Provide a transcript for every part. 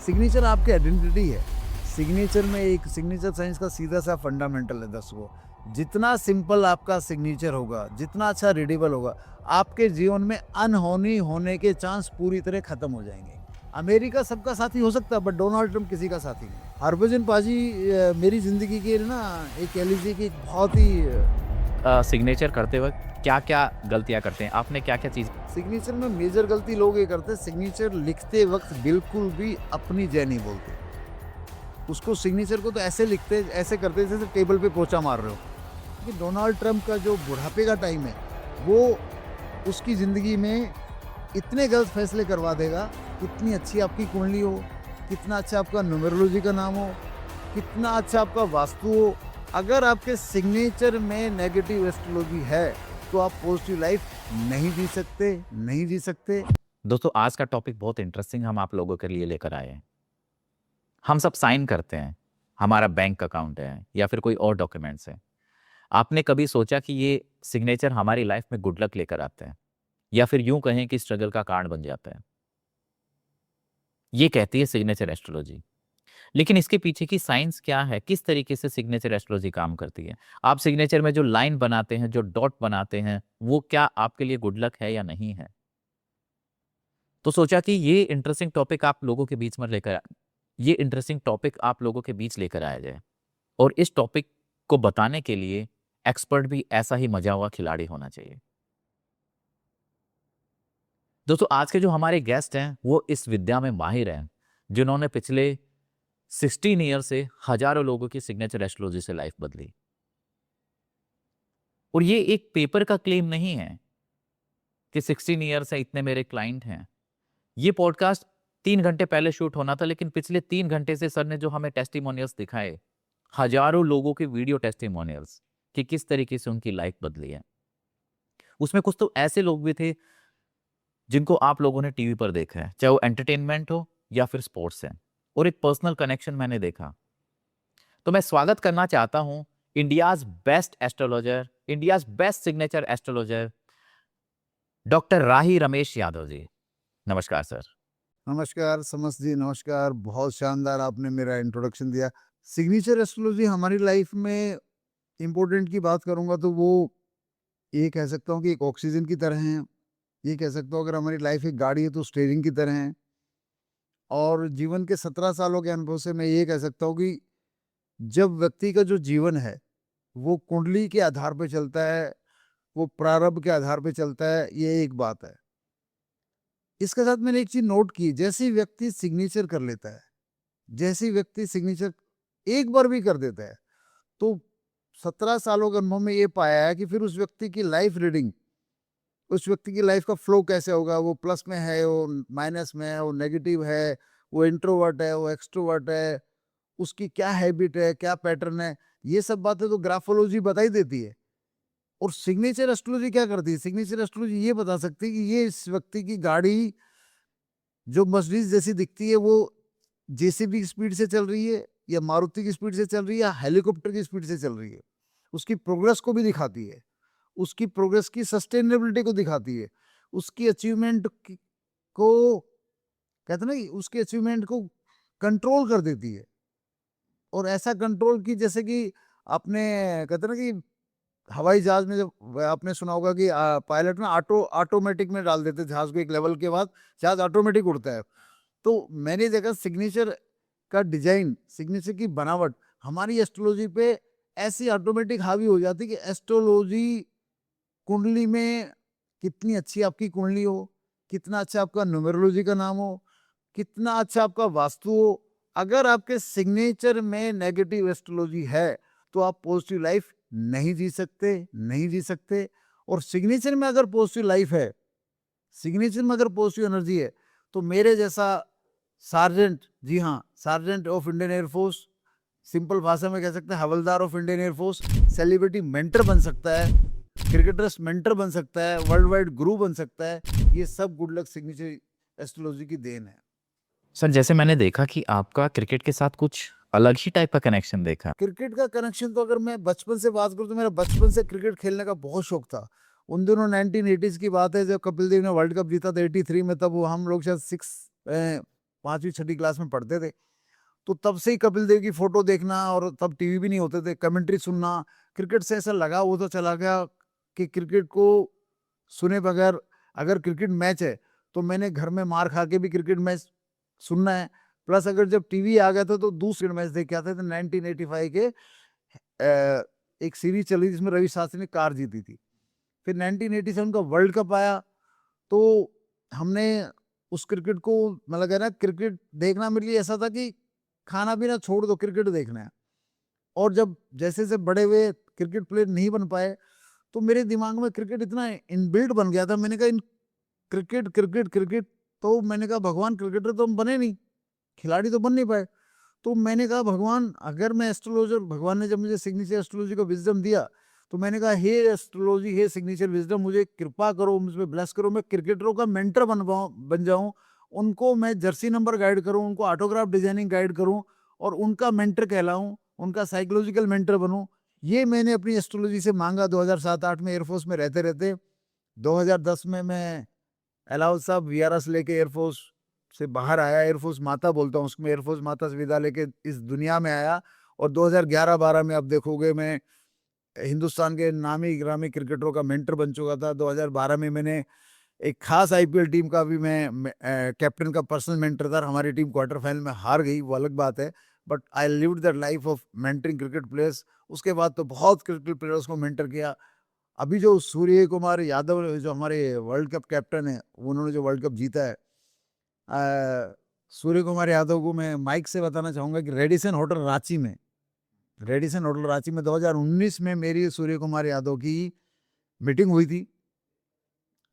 Signature आपकी identity है। Signature में एक सिग्नेचर साइंस का सीधा सा फंडामेंटल है 10 वो। जितना सिंपल आपका सिग्नेचर होगा, जितना अच्छा रीडेबल होगा, आपके जीवन में अनहोनी होने के चांस पूरी तरह खत्म हो जाएंगे। अमेरिका सबका साथी हो सकता है बट डोनाल्ड ट्रंप किसी का साथी नहीं। हरभजन पाजी मेरी जिंदगी के ना एक कह लीजिए कि एक बहुत ही सिग्नेचर करते वक्त क्या-क्या गलतियाँ करते हैं? आपने क्या-क्या चीज़ सिग्नेचर में मेजर गलती लोग ये करते हैं, सिग्नेचर लिखते वक्त बिल्कुल भी अपनी जय नहीं बोलते। उसको सिग्नेचर को तो ऐसे लिखते, ऐसे करते जैसे टेबल पे पोछा मार रहे हो। कि डोनाल्ड ट्रंप का जो बुढ़ापे का टाइम है, वो उसकी ज़िंदगी में इतने गलत फैसले करवा देगा। कितनी अच्छी आपकी कुंडली हो, कितना अच्छा आपका न्यूमरोलॉजी का नाम हो, कितना अच्छा आपका वास्तु हो, अगर आपके सिग्नेचर में नेगेटिव एस्ट्रोलॉजी है तो आप पॉजिटिव लाइफ नहीं जी सकते, नहीं जी सकते। दोस्तों आज का टॉपिक बहुत इंटरेस्टिंग हम आप लोगों के लिए लेकर आए हैं। हम सब साइन करते हैं, हमारा बैंक अकाउंट है या फिर कोई और डॉक्यूमेंट्स है। आपने कभी सोचा कि ये सिग्नेचर हमारी लाइफ में गुड लक लेकर आते हैं या फिर यूँ कहें कि स्ट्रगल का कारण बन जाता है? ये कहती है सिग्नेचर एस्ट्रोलॉजी। लेकिन इसके पीछे की साइंस क्या है? किस तरीके से सिग्नेचर एस्ट्रोलॉजी काम करती है? आप सिग्नेचर में जो लाइन बनाते हैं, जो डॉट बनाते हैं, वो क्या आपके लिए गुड लक है या नहीं है? तो सोचा कि ये इंटरेस्टिंग टॉपिक आप लोगों के बीच में ये इंटरेस्टिंग टॉपिक आप लोगों के बीच लेकर आया जाए और इस टॉपिक को बताने के लिए एक्सपर्ट भी ऐसा ही मजा हुआ खिलाड़ी होना चाहिए। दोस्तों आज के जो हमारे गेस्ट हैं वो इस विद्या में माहिर हैं, जिन्होंने पिछले 16 ईयर से हजारों लोगों की सिग्नेचर एस्ट्रोलॉजी से लाइफ बदली। और ये एक पेपर का क्लेम नहीं है कि 16 ईयर से इतने मेरे क्लाइंट हैं। ये पॉडकास्ट 3 घंटे पहले शूट होना था, लेकिन पिछले 3 घंटे से सर ने जो हमें टेस्टिमोनियल्स दिखाए, हजारों लोगों के वीडियो टेस्टिमोनियल्स कि किस तरीके से उनकी लाइफ बदली है। उसमें कुछ तो ऐसे लोग भी थे जिनको आप लोगों ने टीवी पर देखा है, चाहे वो एंटरटेनमेंट हो या फिर स्पोर्ट्स है, और एक पर्सनल कनेक्शन मैंने देखा। तो मैं स्वागत करना चाहता हूं India's best astrologer, India's best signature astrologer doctor Rahi Ramesh Yadav ji. नमस्कार सर। नमस्कार समस्त जी, नमस्कार। बहुत शानदार आपने मेरा इंट्रोडक्शन दिया। सिग्नेचर एस्ट्रोलॉजी हमारी लाइफ में इम्पोर्टेंट की बात करूंगा तो वो ये कह सकता हूँ कि एक ऑक्सीजन की तरह है। ये कह सकता हूँ अगर हमारी लाइफ एक गाड़ी है तो स्टीयरिंग की तरह है। और जीवन के 17 सालों के अनुभव से मैं ये कह सकता हूँ कि जब व्यक्ति का जो जीवन है वो कुंडली के आधार पर चलता है, वो प्रारब्ध के आधार पर चलता है, ये एक बात है। इसके साथ मैंने एक चीज नोट की, जैसे ही व्यक्ति सिग्नेचर कर लेता है, जैसे ही व्यक्ति सिग्नेचर एक बार भी कर देता है, तो 17 सालों के अनुभव में ये पाया है कि फिर उस व्यक्ति की लाइफ रीडिंग, उस व्यक्ति की लाइफ का फ्लो कैसे होगा, वो प्लस में है, वो माइनस में है, वो नेगेटिव है, वो इंट्रोवर्ट है, वो एक्सट्रोवर्ट है, उसकी क्या हैबिट है, क्या पैटर्न है, ये सब बातें तो ग्राफोलॉजी बता ही देती है। और सिग्नेचर एस्ट्रोलॉजी क्या करती है? सिग्नेचर एस्ट्रोलॉजी ये बता सकती है कि ये इस व्यक्ति की गाड़ी जो मर्सिडीज जैसी दिखती है वो जेसीबी की स्पीड से चल रही है या मारुति की स्पीड से चल रही है या हेलीकॉप्टर की स्पीड से चल रही है। उसकी प्रोग्रेस को भी दिखाती है, उसकी प्रोग्रेस की सस्टेनेबिलिटी को दिखाती है, उसकी अचीवमेंट को कहते ना कि उसके अचीवमेंट को कंट्रोल कर देती है। और ऐसा कंट्रोल की जैसे कि आपने कहते ना कि हवाई जहाज में जब आपने सुना होगा कि पायलट ना ऑटोमेटिक में डाल देते जहाज को, एक लेवल के बाद जहाज ऑटोमेटिक उड़ता है। तो मैंने देखा सिग्नेचर का डिजाइन, सिग्नेचर की बनावट हमारी एस्ट्रोलॉजी पे ऐसी ऑटोमेटिक हावी हो जाती कि एस्ट्रोलॉजी कुंडली में कितनी अच्छी आपकी कुंडली हो, कितना अच्छा आपका न्यूमरोलॉजी का नाम हो, कितना अच्छा आपका वास्तु हो, अगर आपके सिग्नेचर में नेगेटिव एस्ट्रोलॉजी है तो आप पॉजिटिव लाइफ नहीं जी सकते, नहीं जी सकते। और सिग्नेचर में अगर पॉजिटिव लाइफ है, सिग्नेचर में अगर पॉजिटिव एनर्जी है, तो मेरे जैसा सार्जेंट, जी हाँ, sergeant of Indian air force, simple भाषा में कह सकते हैं हवलदार of Indian air force, celebrity mentor बन सकता है, क्रिकेटर्स मेंटर बन सकता है, वर्ल्ड वाइड गुरु बन सकता है। ये सब गुड लक सिग्नेचर एस्ट्रोलॉजी की देन है। सर जैसे मैंने देखा कि आपका क्रिकेट के साथ कुछ अलग ही टाइप का कनेक्शन देखा। क्रिकेट का कनेक्शन तो अगर मैं बचपन से बात करूं तो मेरा बचपन से क्रिकेट खेलने का बहुत शौक था। उन दिनों 1980s की बात है जब कपिल देव ने वर्ल्ड कप जीता था 83 में, तब वो हम लोग शायद 6 5वीं 6वीं क्लास में पढ़ते थे, तो तब से ही कपिल देव की फोटो देखना, और तब टीवी भी नहीं होते थे, कमेंट्री सुनना, क्रिकेट से ऐसा लगा वो तो चला गया कि क्रिकेट को सुने बगैर, अगर क्रिकेट मैच है तो मैंने घर में मार खा के भी क्रिकेट मैच सुनना है। प्लस अगर जब टीवी आ गया था तो दूसरे मैच देख के आते थे। 1985 के एक सीरीज चली जिसमें रवि शास्त्री ने कार जीती थी। फिर 1987 का वर्ल्ड कप आया, तो हमने उस क्रिकेट को, मतलब कह रहा क्रिकेट देखना मेरे लिए ऐसा था कि खाना पीना छोड़ दो, क्रिकेट देखना है। और जब जैसे जैसे बड़े हुए, क्रिकेट प्लेयर नहीं बन पाए, तो मेरे दिमाग में क्रिकेट इतना इनबिल्ट बन गया था। मैंने कहा इन क्रिकेट क्रिकेट क्रिकेट, तो मैंने कहा भगवान क्रिकेटर तो हम बने नहीं, खिलाड़ी तो बन नहीं पाए। तो मैंने कहा भगवान, अगर मैं एस्ट्रोलॉजर, भगवान ने जब मुझे सिग्नेचर एस्ट्रोलॉजी का विजडम दिया, तो मैंने कहा हे एस्ट्रोलॉजी, हे सिग्नेचर विजडम, मुझे कृपा करो, मुझे ब्लेस करो, मैं क्रिकेटरों का मेंटर बन जाऊं, उनको मैं जर्सी नंबर गाइड करूं, उनको ऑटोग्राफ डिजाइनिंग गाइड करूं, और उनका मेंटर कहलाऊं, उनका साइकोलॉजिकल मेंटर बनूं। ये मैंने अपनी एस्ट्रोलॉजी से मांगा 2007-8 में एयरफोर्स में रहते रहते। 2010 में मैं अलाउद साहब वीआरएस लेके एयरफोर्स से बाहर आया, एयरफोर्स माता बोलता हूँ उसको, एयरफोर्स माता से विदा लेके इस दुनिया में आया। और 2011-12 में आप देखोगे मैं हिंदुस्तान के नामी ग्रामी क्रिकेटरों का मेंटर बन चुका था। 2012 में मैंने एक खास आईपीएल टीम का भी मैं कैप्टन का पर्सनल मेंटर था। हमारी टीम क्वार्टर फाइनल में हार गई, वो अलग बात है, but I lived that life of mentoring cricket players. उसके बाद तो बहुत क्रिकेट प्लेयर्स को मेंटर किया। अभी जो सूर्य कुमार यादव जो हमारे वर्ल्ड कप कैप्टन है, उन्होंने जो वर्ल्ड कप जीता है, सूर्य कुमार यादव को मैं माइक से बताना चाहूंगा कि रेडिसन होटल रांची में 2019 में मेरी सूर्य कुमार यादव की मीटिंग हुई थी,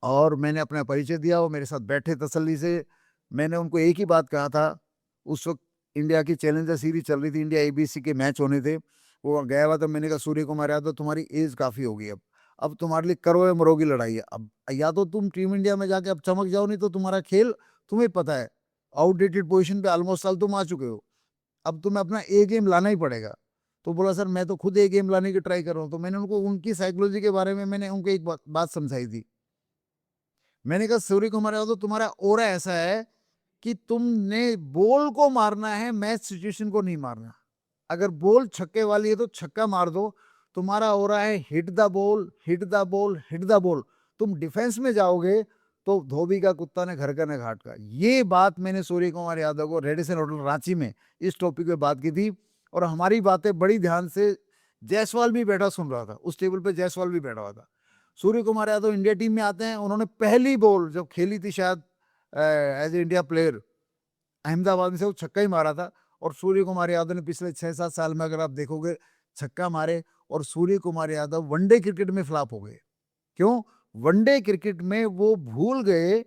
और मैंने अपना परिचय दिया। वो मेरे साथ बैठे तसल्ली से। मैंने उनको एक ही बात कहा था, उस वक्त इंडिया की चैलेंजर सीरीज चल रही थी, इंडिया एबीसी के मैच होने थे, वो गया हुआ था। मैंने कहा सूर्य कुमार यादव, तुम्हारी एज काफ़ी होगी, अब तुम्हारे लिए करो या मरो की लड़ाई है। अब या तो तुम टीम इंडिया में जाके अब चमक जाओ, नहीं तो तुम्हारा खेल तुम्हें पता है, आउटडेटेड पोजीशन पे ऑलमोस्ट साल तुम आ चुके हो, अब तुम्हें अपना ए गेम लाना ही पड़ेगा। तो बोला सर मैं तो खुद ए गेम लाने की ट्राई कर रहा हूँ। तो मैंने उनको उनकी साइकोलॉजी के बारे में मैंने उनको एक बात समझाई थी। मैंने कहा सूर्य कुमार यादव, तुम्हारा ओरा ऐसा है कि तुमने बॉल को मारना है, मैच सिचुएशन को नहीं मारना। अगर बॉल छक्के वाली है तो छक्का मार दो। तुम्हारा ओरा है hit the ball, hit the ball, hit the ball. तुम डिफेंस में जाओगे तो धोबी का कुत्ता ने घर का न घाट का। ये बात मैंने सूर्य कुमार यादव को रेडिसन होटल रांची में इस टॉपिक पे बात की थी, और हमारी बातें बड़ी ध्यान से जायसवाल भी बैठा सुन रहा था, उस टेबल पे जायसवाल भी बैठा हुआ था। सूर्य कुमार यादव इंडिया टीम में आते हैं, उन्होंने पहली बॉल जब खेली थी शायद as a India player, Ahmedabad में से वो छक्का ही मारा था। और सूर्य कुमार यादव ने पिछले 6-7 साल में अगर आप देखोगे छक्का मारे, और सूर्य कुमार यादव वनडे क्रिकेट में फ्लॉप हो गए। क्यों? वनडे क्रिकेट में वो भूल गए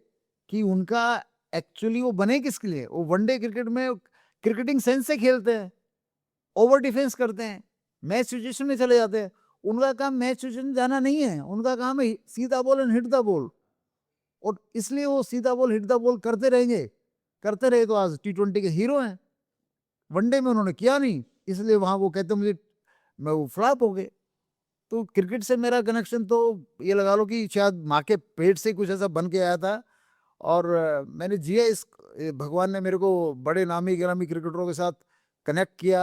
कि उनका एक्चुअली वो बने किसके लिए। वो वनडे क्रिकेट में क्रिकेटिंग सेंस से खेलते हैं, ओवर डिफेंस करते हैं, मैच सिचुएशन में चले जाते हैं। उनका काम मैच सिचुएशन जाना नहीं है, उनका काम है सीधा ball and hit the ball. और इसलिए वो सीधा बॉल हिट द बॉल करते रहेंगे, करते रहे तो आज T20 के हीरो हैं। वनडे में उन्होंने किया नहीं, इसलिए वहां वो कहते मुझे, मैं वो फ्लॉप हो गए। तो क्रिकेट से मेरा कनेक्शन तो ये लगा लो कि शायद माँ के पेट से कुछ ऐसा बन के आया था। और मैंने जिया इस, भगवान ने मेरे को बड़े नामी गिरामी क्रिकेटरों के साथ कनेक्ट किया।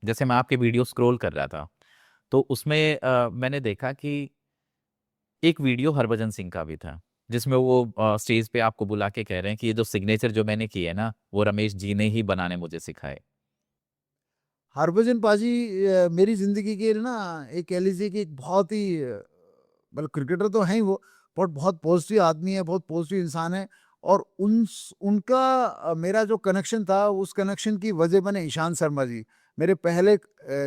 जैसे मैं आपके वीडियो स्क्रॉल कर रहा था, तो उसमें मैंने देखा कि एक वीडियो हरभजन सिंह का भी था, जिसमें वो स्टेज पे आपको बुला के कह रहे हैं कि ये जो सिग्नेचर जो मैंने किए है ना, वो रमेश जी ने ही बनाने मुझे सिखाए। हरभजन पाजी मेरी जिंदगी के ना एक कह लीजिए कि एक बहुत ही मतलब क्रिकेटर तो है ही वो, बट बहुत पॉजिटिव आदमी है, बहुत पॉजिटिव इंसान है। और उनका मेरा जो कनेक्शन था, उस कनेक्शन की वजह बने ईशांत शर्मा जी। मेरे पहले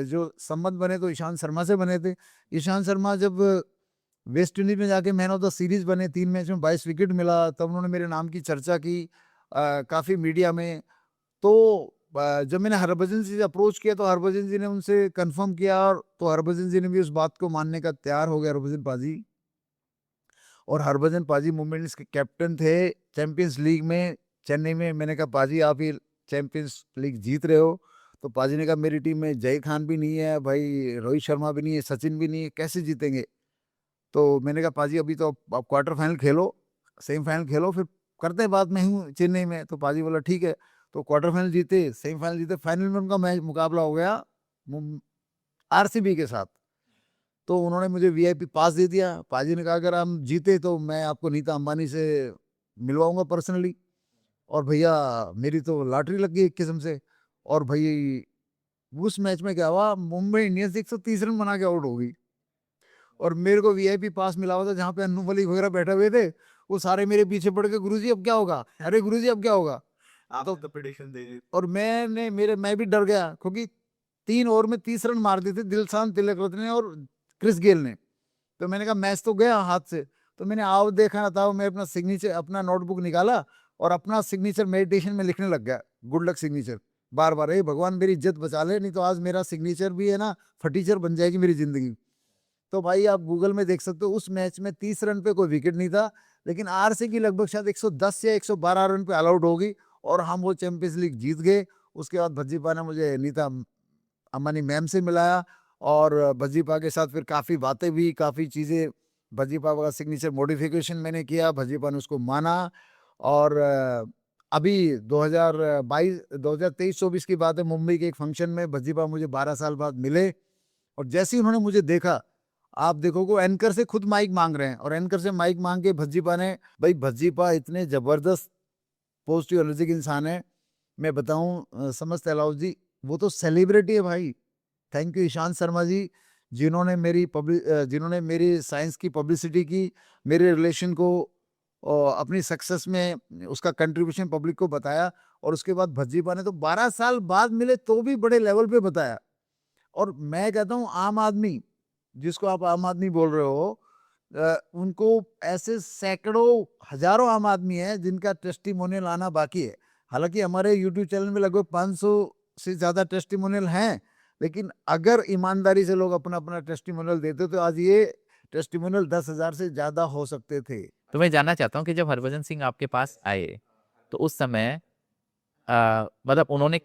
जो संबंध बने तो ईशांत शर्मा से बने थे। ईशांत शर्मा जब वेस्ट इंडीज में जाके मैन ऑफ द सीरीज बने, 3 मैच में 22 विकेट मिला, तब उन्होंने मेरे नाम की चर्चा की काफ़ी मीडिया में। तो जब मैंने हरभजन जी से अप्रोच किया, तो हरभजन जी ने उनसे कंफर्म किया, और तो हरभजन जी ने भी उस बात को मानने का तैयार हो गया, हरभजन पाजी। और हरभजन पाजी मुंबई इंडियंस के कैप्टन थे चैंपियंस लीग में, चेन्नई में। मैंने कहा पाजी आप ही चैंपियंस लीग जीत रहे हो। तो पाजी ने कहा मेरी टीम में जय खान भी नहीं है भाई, रोहित शर्मा भी नहीं है, सचिन भी नहीं है, कैसे जीतेंगे। तो मैंने कहा पाजी अभी तो आप क्वार्टर फाइनल खेलो, सेमीफाइनल खेलो, फिर करते हैं बात। मैं हूँ चेन्नई में। तो पाजी बोला ठीक है। तो क्वार्टर फाइनल जीते, सेमीफाइनल जीते, फाइनल में उनका मैच मुकाबला हो गया आरसीबी के साथ। तो उन्होंने मुझे वीआईपी पास दे दिया। पाजी ने कहा अगर हम जीते तो मैं आपको नीता अंबानी से मिलवाऊंगा पर्सनली। और भैया मेरी तो लॉटरी लग गई एक किस्म से। और भाई उस मैच में क्या हुआ, मुंबई इंडियंस 130 रन बना के आउट हो गई। और मेरे को वीआईपी पास मिला हुआ था, जहाँ पे अन्नू मलिक वगैरह बैठे हुए थे, वो सारे मेरे पीछे पड़ के गुरुजी अब क्या होगा, अरे गुरुजी अब क्या होगा। आपने प्रेडिक्शन दे दी। और मैं भी डर गया, क्योंकि 3 ओवर में 30 रन मार दिए थे दिलशान तिलक ने और क्रिस गेल ने। तो मैंने कहा मैच तो गया हाथ से। तो मैंने आओ देखा था, मैं अपना सिग्नेचर, अपना नोटबुक निकाला और अपना सिग्नेचर मेडिटेशन में लिखने लग गया, गुड लक सिग्नेचर। बार बार, हे भगवान मेरी इज्जत बचा ले, नहीं तो आज मेरा सिग्नेचर भी है ना फटीचर बन जाएगी मेरी जिंदगी। तो भाई आप गूगल में देख सकते हो, उस मैच में 30 रन पे कोई विकेट नहीं था, लेकिन आरसी की लगभग शायद 110 या 112 रन पे ऑल आउट होगी और हम वो चैंपियंस लीग जीत गए। उसके बाद भज्जीपा ने मुझे नीता अंबानी मैम से मिलाया और भज्जीपा के साथ फिर काफ़ी बातें भी, काफ़ी चीज़ें, भज्जीपा का सिग्नेचर मॉडिफिकेशन मैंने किया, भज्जीपा ने उसको माना। और अभी 2023-24 की बात है, मुंबई के एक फंक्शन में भज्जीपा मुझे 12 साल बाद मिले और जैसे ही उन्होंने मुझे देखा, आप देखोगे एंकर से खुद माइक मांग रहे हैं और एंकर से माइक मांग के भज्जीपा ने, भाई भज्जीपा इतने जबरदस्त पॉजिटिव एनर्जी के इंसान है, मैं बताऊं समस्त अलाउद्दीन जी, वो तो सेलिब्रिटी है भाई। थैंक यू ईशांत शर्मा जी, जिन्होंने मेरी साइंस की पब्लिसिटी की, मेरे रिलेशन को अपनी सक्सेस में उसका कंट्रीब्यूशन पब्लिक को बताया। और उसके बाद भज्जीपा ने तो 12 साल बाद मिले तो भी बड़े लेवल पे बताया। और मैं कहता हूँ आम आदमी, जिसको आप आम आदमी बोल रहे हो, उनको ऐसे सैकड़ों हजारों आम आदमी है जिनका टेस्टिमोनियल आना बाकी है। हालांकि हमारे यूट्यूब चैनल में लगभग 500 से ज़्यादा टेस्टिमोनियल हैं, लेकिन अगर ईमानदारी से लोग अपना अपना टेस्टिमोनियल देते तो आज ये टेस्टिमोनियल 10,000 से ज़्यादा हो सकते थे। तो मैं जानना चाहता हूँ कि जब हरभजन सिंह आपके पास आए तो उस समय मतलब उन्होंने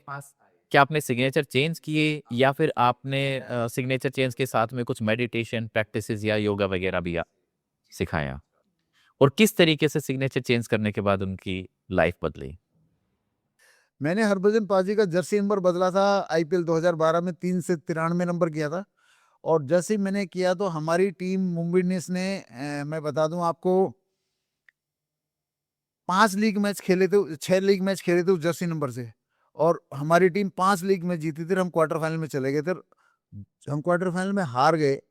क्या आपने सिग्नेचर चेंज किए या फिर आपने सिग्नेचर चेंज के साथ में कुछ मेडिटेशन प्रैक्टिसेस या योगा वगैरह भी सिखाया, और किस तरीके से सिग्नेचर चेंज करने के बाद उनकी लाइफ बदली? मैंने हरभजन पाजी का जर्सी नंबर बदला था आईपीएल 2012 में, 3 से 93 नंबर किया था। और जैसे ही मैंने किया तो हमारी टीम मुंबई इंडियंस ने मैं बता दूं आपको 5 लीग मैच खेले थे, 6 लीग मैच खेले थे उस जर्सी नंबर से। और हमारी टीम 5 लीग में जीती थी, हम क्वार्टर फाइनल में चले गए थे, हम क्वार्टर फाइनल में हार गए।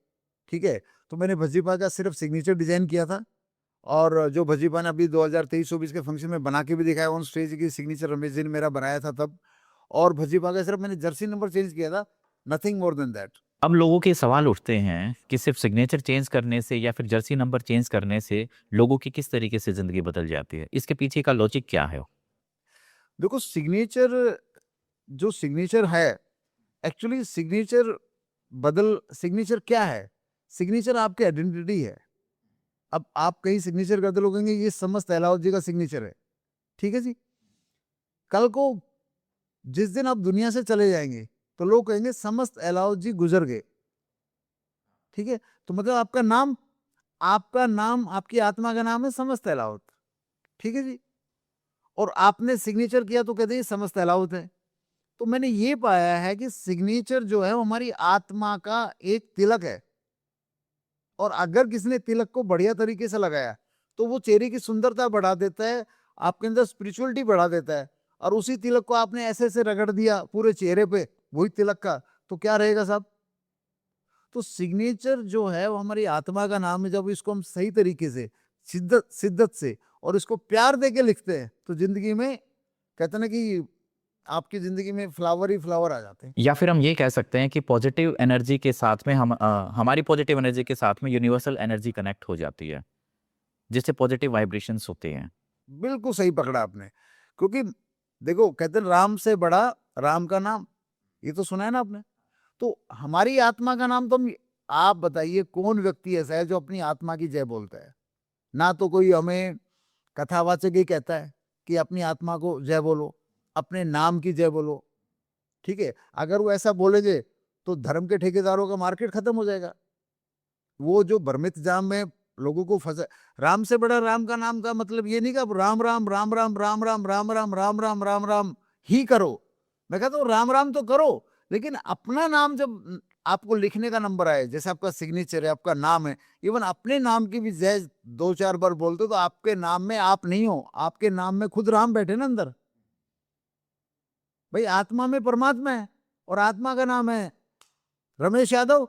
ठीक है, तो मैंने भज्जीपा का सिर्फ सिग्नेचर डिजाइन किया था और जो भज्जीपा ने अभी 2023-24 के फंक्शन में बना के भी दिखाया ऑन स्टेज की सिग्नेचर, रमेश जी ने मेरा बनाया था तब। और भज्जीपा का सिर्फ मैंने जर्सी नंबर चेंज किया था, नथिंग मोर देन दैट। अब लोगों के सवाल उठते हैं कि सिर्फ सिग्नेचर चेंज करने से या फिर जर्सी नंबर चेंज करने से लोगों की किस तरीके से जिंदगी बदल जाती है, इसके पीछे का लॉजिक क्या है? देखो सिग्नेचर, जो सिग्नेचर है, एक्चुअली सिग्नेचर क्या है? सिग्नेचर आपकी आइडेंटिटी है। अब आप कहीं सिग्नेचर करते लोग कहेंगे ये समस्त अलाउद्दीन जी का सिग्नेचर है, ठीक है जी। कल को जिस दिन आप दुनिया से चले जाएंगे तो लोग कहेंगे समस्त अलाउद्दीन जी गुजर गए, ठीक है। तो मतलब आपका नाम आपकी आत्मा का नाम है समस्त अलाउद्दीन, ठीक है जी। और आपने सिग्नेचर किया तो कहते हैं समस्त अलाउद्दीन है। तो मैंने ये पाया है कि सिग्नेचर जो है वो हमारी आत्मा का एक तिलक है। और अगर किसी ने तिलक को बढ़िया तरीके से लगाया तो वो चेहरे की सुंदरता बढ़ा देता है, आपके अंदर स्पिरिचुअलिटी बढ़ा देता है। और उसी तिलक को आपने ऐसे ऐसे रगड़ दिया पूरे चेहरे पे वही तिलक का, तो क्या रहेगा साहब? तो सिग्नेचर जो है वो हमारी आत्मा का नाम है। जब इसको हम सही तरीके से शिद्दत से और इसको प्यार दे के लिखते हैं तो जिंदगी में, कहते हैं ना कि आपकी जिंदगी में फ्लावर ही फ्लावर आ जाते हैं। या फिर हम ये कह सकते हैं कि पॉजिटिव एनर्जी के साथ में हमारी पॉजिटिव एनर्जी के साथ में यूनिवर्सल एनर्जी कनेक्ट हो जाती है, जिससे पॉजिटिव वाइब्रेशंस होते हैं। बिल्कुल सही पकड़ा आपने। क्योंकि देखो कहते हैं राम से बड़ा राम का नाम, ये तो सुना है ना आपने। तो हमारी आत्मा का नाम तो आप बताइए कौन व्यक्ति ऐसा है जो अपनी आत्मा की जय बोलता है? ना तो कोई हमें कथावाचक ही कहता है कि अपनी आत्मा को जय बोलो, अपने नाम की जय बोलो, ठीक है। अगर वो ऐसा बोलेंगे तो धर्म के ठेकेदारों का मार्केट खत्म हो जाएगा। वो जो भ्रमित जाम में लोगों को फंसा, राम से बड़ा राम का नाम का मतलब ये नहीं कि आप राम राम राम राम राम राम राम राम राम राम राम राम ही करो। मैं कहता हूँ राम राम तो करो, लेकिन अपना नाम जब आपको लिखने का नंबर आए, जैसे आपका सिग्नेचर है, आपका नाम है, इवन अपने नाम की भी जय 2-4 बार बोलते हो तो आपके नाम में आप नहीं हो, आपके नाम में खुद राम बैठे ना अंदर। भाई आत्मा में परमात्मा है और आत्मा का नाम है रमेश यादव।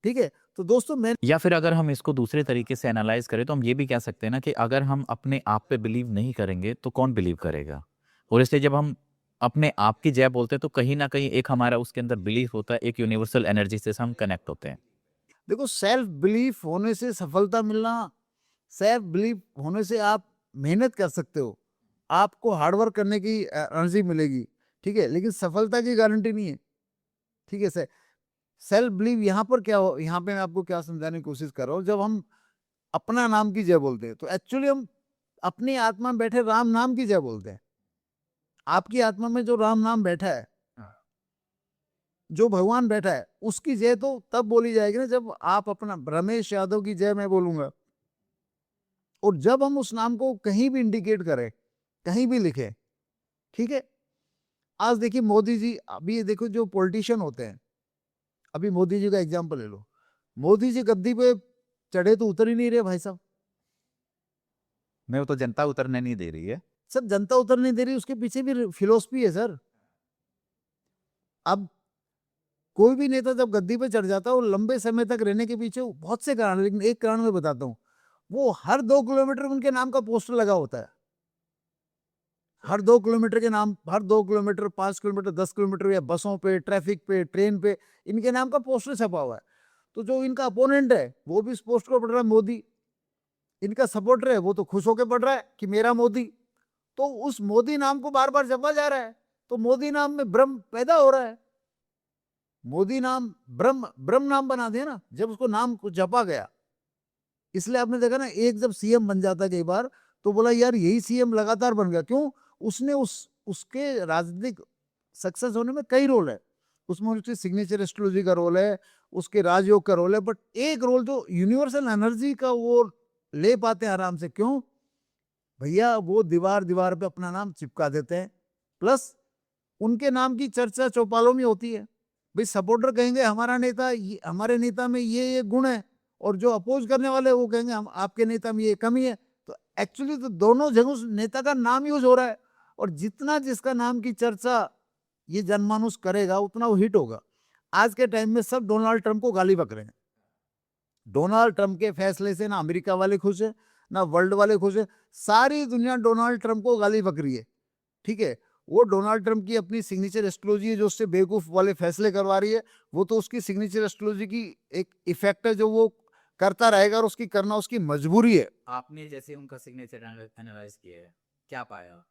ठीक है, तो दोस्तों मैं या फिर अगर हम इसको दूसरे तरीके से एनालाइज करें तो हम ये भी कह सकते हैं ना कि अगर हम अपने आप पे बिलीव नहीं करेंगे तो कौन बिलीव करेगा। और इसलिए जब हम अपने आप की जय बोलते हैं तो कहीं ना कहीं एक हमारा उसके अंदर बिलीफ होता है, एक यूनिवर्सल एनर्जी से हम कनेक्ट होते हैं। देखो, सेल्फ बिलीफ होने से सफलता मिलना, सेल्फ बिलीफ होने से आप मेहनत कर सकते हो, आपको हार्डवर्क करने की एनर्जी मिलेगी, ठीक है, लेकिन सफलता की गारंटी नहीं है। ठीक है सर, सेल्फ बिलीव यहाँ पर क्या हो, यहाँ पे मैं आपको क्या समझाने की कोशिश कर रहा हूँ, जब हम अपना नाम की जय बोलते हैं तो एक्चुअली हम अपनी आत्मा में बैठे राम नाम की जय बोलते हैं। आपकी आत्मा में जो राम नाम बैठा है, जो भगवान बैठा है, उसकी जय तो तब बोली जाएगी ना जब आप अपना रमेश यादव की जय मैं बोलूंगा। और जब हम उस नाम को कहीं भी इंडिकेट करें, कहीं भी लिखें, ठीक है। आज देखिए मोदी जी, अभी ये देखो जो पॉलिटिशियन होते हैं, अभी मोदी जी का एग्जाम्पल ले लो, मोदी जी गद्दी पे चढ़े तो उतर ही नहीं रहे भाई साहब। मैं वो तो जनता उतरने नहीं दे रही है। सर जनता उतर नहीं दे रही, उसके पीछे भी फिलोसफी है सर। अब कोई भी नेता जब गद्दी पे चढ़ जाता है, वो लंबे समय तक रहने के पीछे बहुत से कारण, लेकिन एक कारण मैं बताता हूँ, वो हर 2 किलोमीटर उनके नाम का पोस्टर लगा होता है। हर 2 किलोमीटर के नाम, हर 2 किलोमीटर, 5 किलोमीटर, 10 किलोमीटर, या बसों पे, ट्रैफिक पे, ट्रेन पे इनके नाम का पोस्टर छपा हुआ है। तो जो इनका अपोनेंट है वो भी इस पोस्टर को पढ़ रहा है मोदी, इनका सपोर्टर है वो तो खुश होकर पढ़ रहा है कि मेरा मोदी। तो उस मोदी नाम को बार बार जपा जा रहा है, तो मोदी नाम में ब्रह्म पैदा हो रहा है। मोदी नाम ब्रह्म, ब्रह्म नाम बना दिया ना जब उसको नाम को जपा गया। इसलिए आपने देखा ना, एक जब सीएम बन जाता है कई बार, तो बोला यार यही सीएम लगातार बन गया, क्यों? उसने उसके राजनीतिक सक्सेस होने में कई रोल है, उसमें उसकी सिग्नेचर एस्ट्रोलॉजी का रोल है, उसके राजयोग का रोल है, बट एक रोल जो यूनिवर्सल एनर्जी का वो ले पाते हैं आराम से, क्यों भैया? वो दीवार दीवार पे अपना नाम चिपका देते हैं, प्लस उनके नाम की चर्चा चौपालों में होती है। भाई सपोर्टर कहेंगे हमारा नेता, हमारे नेता में ये गुण है, और जो अपोज करने वाले वो कहेंगे हम आपके नेता में ये कमी है। तो एक्चुअली तो दोनों जगह उस नेता का नाम यूज हो रहा है, और जितना जिसका नाम की चर्चा ये जनमानुस करेगा उतना वो हिट होगा। आज के टाइम में सब डोनाल्ड ट्रंप को गाली बक रहे हैं। डोनाल्ड ट्रंप के फैसले से ना अमेरिका वाले खुश है, ना वर्ल्ड वाले खुश है, सारी दुनिया डोनाल्ड ट्रंप को गाली बक रही है। ठीक है, वो डोनाल्ड ट्रंप की अपनी सिग्नेचर एस्ट्रोलॉजी है जो उससे बेवकूफ वाले फैसले करवा रही है, वो तो उसकी सिग्नेचर एस्ट्रोलॉजी की एक इफेक्ट है जो वो करता रहेगा, और उसकी करना उसकी मजबूरी है। आपने जैसे उनका सिग्नेचर एनालाइज किया है, क्या पाया?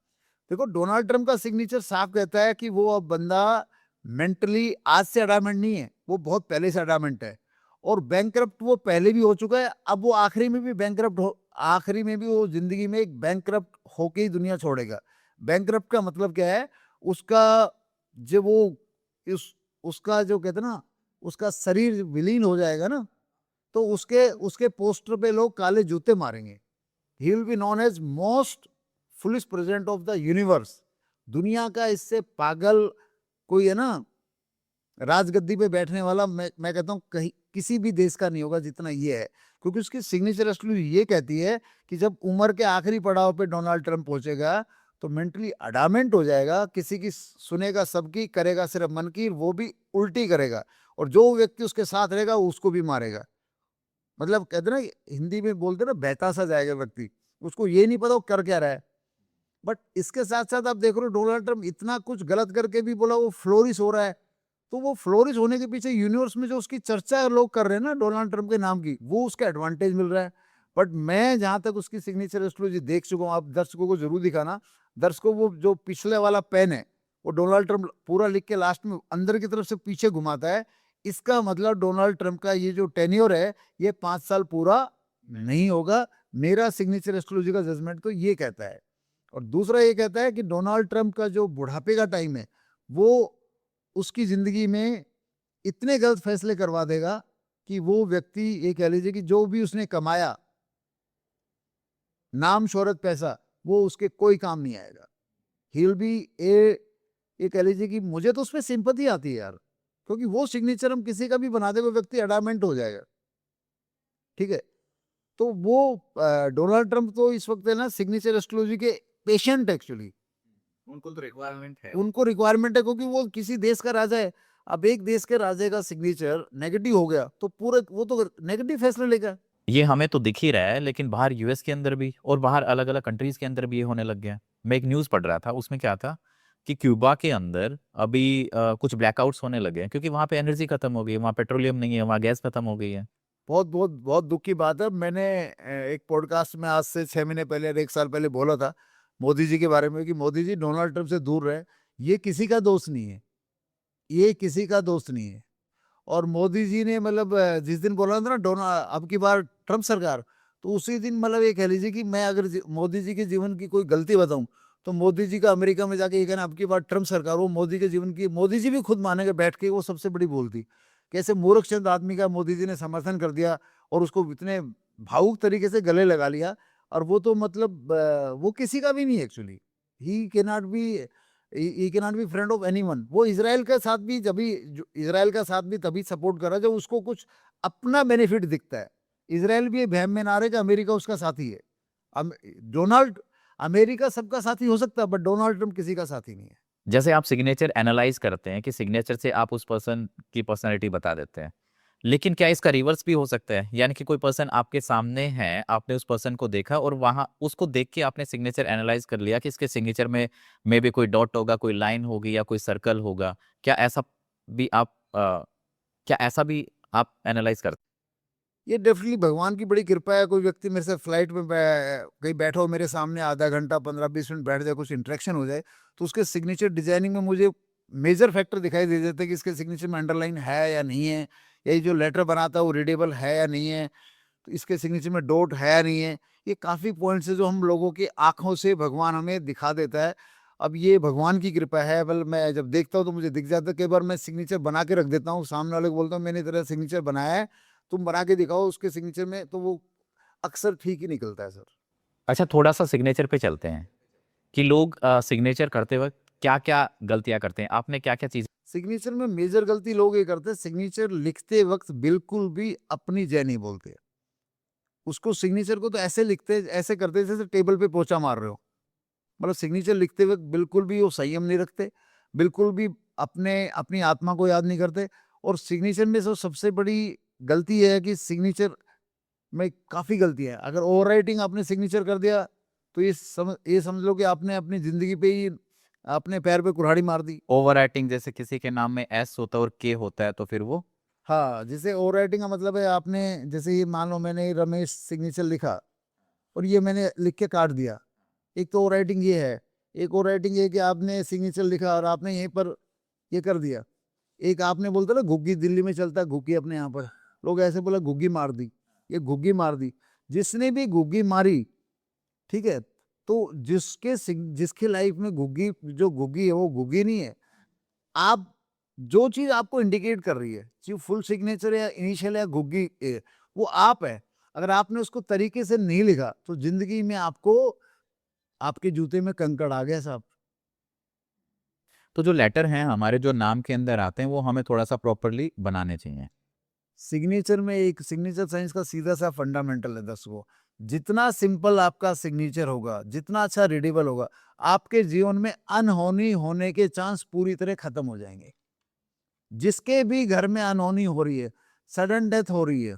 देखो, डोनाल्ड ट्रंप का सिग्नेचर साफ कहता है कि वो अब बंदा मेंटली आज से अडामेंट नहीं है, वो बहुत पहले से अडामेंट है, और बैंकरप्ट वो पहले भी हो चुका है, अब वो आखिरी में भी बैंकरप्ट हो, आखिरी में भी वो जिंदगी में एक बैंकरप्ट होके ही दुनिया छोड़ेगा। बैंकरप्ट का मतलब क्या है? उसका जो वो उसका जो कहते हैं ना, उसका शरीर विलीन हो जाएगा ना, तो उसके उसके पोस्टर पे लोग काले जूते मारेंगे। He will be known as most foolish president of the universe. दुनिया का इससे पागल कोई है ना राजगद्दी पे बैठने वाला, मैं कहता हूँ कहीं किसी भी देश का नहीं होगा जितना ये है, क्योंकि उसकी सिग्नेचर एस्ट्रोलॉजी ये कहती है कि जब उम्र के आखिरी पड़ाव पे डोनाल्ड ट्रंप पहुंचेगा तो मेंटली अडामेंट हो जाएगा, किसी की सुनेगा सबकी, करेगा सिर्फ मन की, वो भी उल्टी करेगा, और जो व्यक्ति उसके साथ रहेगा उसको भी मारेगा। मतलब कहते ना, हिंदी में बोलते ना, बहता सा जाएगा व्यक्ति, उसको ये नहीं पता वो कर क्या रहा है। बट इसके साथ साथ आप देख रहे हो डोनाल्ड ट्रंप इतना कुछ गलत करके भी बोला वो फ्लोरिश हो रहा है, तो वो फ्लोरिश होने के पीछे यूनिवर्स में जो उसकी चर्चा लोग कर रहे हैं ना डोनाल्ड ट्रंप के नाम की, वो उसका एडवांटेज मिल रहा है। बट मैं जहां तक उसकी सिग्नेचर एस्ट्रोलॉजी देख चुका हूँ, आप दर्शकों को जरूर दिखाना, दर्शकों वो जो पिछले वाला पेन है वो डोनाल्ड ट्रंप पूरा लिख के लास्ट में अंदर की तरफ से पीछे घुमाता है, इसका मतलब डोनाल्ड ट्रंप का ये जो टेन्योर है ये 5 साल पूरा नहीं होगा। मेरा सिग्नेचर एस्ट्रोलॉजी का जजमेंट तो ये कहता है। और दूसरा ये कहता है कि डोनाल्ड ट्रंप का जो बुढ़ापे का टाइम है वो उसकी जिंदगी में इतने गलत फैसले करवा देगा कि वो व्यक्ति, ये कह लीजिए कि जो भी उसने कमाया, नाम शोहरत पैसा, वो उसके कोई काम नहीं आएगा। ही विल बी ये कह लीजिए कि मुझे तो उसमें सिंपैथी आती है यार, क्योंकि वो सिग्नेचर हम किसी का भी बना दे वो व्यक्ति अडामेंट हो जाएगा, ठीक है। तो वो डोनाल्ड ट्रंप तो इस वक्त है ना सिग्नेचर एस्ट्रोलॉजी के पेशेंट एक्चुअली, उनको तो रिक्वायरमेंट है। उनको रिक्वायरमेंट है, क्योंकि वो किसी देश का राजा है। अब एक देश के राजे का सिग्नेचर नेगेटिव हो गया तो पूरे वो तो नेगेटिव फैसला लेगा। ये हमें तो दिख ही रहा है, लेकिन बाहर यूएस के अंदर भी और बाहर अलग अलग कंट्रीज के अंदर भी ये होने लग गया। मैं एक न्यूज़ पढ़ रहा था, उसमें क्या था कि क्यूबा के अंदर अभी कुछ ब्लैकआउट्स होने लगे हैं, क्योंकि वहां पे एनर्जी खत्म हो गई है, वहां पेट्रोलियम नहीं है, वहां गैस खत्म हो गई है। बहुत बहुत बहुत दुख की बात है। मैंने एक पॉडकास्ट में आज से 6 महीने पहले और 1 साल पहले बोला था मोदी जी के बारे में कि मोदी जी डोनाल्ड ट्रंप से दूर रहे। ये किसी का दोस्त नहीं है, ये किसी का दोस्त नहीं है। और मोदी जी ने मतलब जिस दिन बोला था ना अब की बार ट्रंप सरकार, तो उसी दिन मतलब ये कह लीजिए कि मैं अगर मोदी जी के जीवन की कोई गलती बताऊं तो मोदी जी का अमेरिका में जाके ये कहना अब की बार ट्रंप सरकार, वो मोदी के जीवन की मोदी जी भी खुद मानेंगे बैठ के वो सबसे बड़ी भूल थी। कैसे मूर्खचंद आदमी का मोदी जी ने समर्थन कर दिया और उसको इतने भावुक तरीके से गले लगा लिया। और वो तो मतलब वो किसी का भी नहीं actually, he cannot be he cannot be friend of anyone. वो इजराइल के साथ भी इजराइल का साथ भी तभी सपोर्ट कर रहा है जब उसको कुछ अपना बेनिफिट दिखता है। इजराइल भी ये वहम में ना रहे कि अमेरिका उसका साथी है। डोनाल्ड अमेरिका सबका साथी हो सकता है बट डोनाल्ड ट्रंप किसी का साथी नहीं है। जैसे आप सिग्नेचर एनालाइज करते हैं कि सिग्नेचर से आप उस पर्सन की पर्सनैलिटी बता देते हैं, लेकिन क्या इसका रिवर्स भी हो सकता है? यानी कि कोई पर्सन आपके सामने है, आपने उस पर्सन को देखा और वहां उसको देख के आपने सिग्नेचर एनालाइज कर लिया कि इसके सिग्नेचर में मे बी कोई डॉट होगा, कोई लाइन होगी या कोई सर्कल होगा। क्या ऐसा भी आप क्या ऐसा भी आप एनालाइज करते ये डेफिनेटली भगवान की बड़ी कृपा है। कोई व्यक्ति मेरे से फ्लाइट में कहीं बैठा हो मेरे सामने आधा घंटा 15-20 मिनट बैठ जाए, कुछ इंटरेक्शन हो जाए, तो उसके सिग्नेचर डिजाइनिंग में मुझे मेजर फैक्टर दिखाई दे देते हैं कि इसके सिग्नेचर में अंडरलाइन है या नहीं है, या ये जो लेटर बनाता है वो रीडेबल है या नहीं है, तो इसके सिग्नेचर में डॉट है या नहीं है। ये काफ़ी पॉइंट्स है जो हम लोगों की आंखों से भगवान हमें दिखा देता है। अब ये भगवान की कृपा है। बल मैं जब देखता हूँ तो मुझे दिख जाता है। कई बार मैं सिग्नेचर बना के रख देता हूँ, सामने वाले को बोलता हूँ मैंने तेरा सिग्नेचर बनाया है, तुम बना के दिखाओ उसके सिग्नेचर में, तो वो अक्सर ठीक ही निकलता है सर। अच्छा, थोड़ा सा सिग्नेचर पे चलते हैं कि लोग सिग्नेचर करते वक्त क्या क्या गलतियां करते हैं। आपने क्या क्या चीज सिग्नेचर में मेजर गलती लोग ये करते हैं, सिग्नेचर लिखते वक्त बिल्कुल भी अपनी जय नहीं बोलते। उसको सिग्नेचर को तो ऐसे लिखते ऐसे करते जैसे टेबल पे पोछा मार रहे हो। मतलब सिग्नेचर लिखते वक्त बिल्कुल भी वो संयम नहीं रखते, बिल्कुल भी अपनी आत्मा को याद नहीं करते। और सिग्नेचर में जो सबसे बड़ी गलती है कि सिग्नेचर में काफ़ी गलती है। अगर ओवर राइटिंग आपने सिग्नेचर कर दिया तो ये समझ लो कि आपने अपनी ज़िंदगी पे ही अपने पैर पे कुल्हाड़ी मार दी। ओवर राइटिंग, जैसे किसी के नाम में एस होता है और के होता है, तो फिर वो हाँ, जैसे ओवर राइटिंग का मतलब है आपने जैसे ये मान लो मैंने रमेश सिग्नेचर लिखा और ये मैंने लिख के काट दिया। एक तो ओवर राइटिंग ये है। एक ओवर राइटिंग ये है कि आपने सिग्नेचर लिखा और आपने यहीं पर ये कर दिया। एक आपने बोलते ना घुग्गी दिल्ली में चलता है, घुग्गी अपने यहाँ पर लोग ऐसे बोला घुग्गी मार दी, ये घुग्गी मार दी। जिसने भी घुग्गी मारी, ठीक है, तो जिसके लाइफ में घुग्गी जो घुग्गी है वो घुग्गी नहीं है। आप जो चीज आपको इंडिकेट कर रही है, चाहे फुल सिग्नेचर या इनिशियल या घुग्गी वो आप है। अगर आपने उसको तरीके से नहीं लिखा तो जिंदगी में आपको आपके जूते में कंकड़ आ गया साहब। तो जो लेटर हैं हमारे जो नाम के अंदर आते हैं वो हमें थोड़ा सा प्रॉपरली बनाने चाहिए। सिग्नेचर में एक सिग्नेचर साइंस का सीधा सा फंडामेंटल है 10 वो। जितना सिंपल आपका सिग्नेचर होगा, जितना अच्छा रीडेबल होगा, आपके जीवन में अनहोनी होने के चांस पूरी तरह खत्म हो जाएंगे। जिसके भी घर में अनहोनी हो रही है, सडन डेथ हो रही है,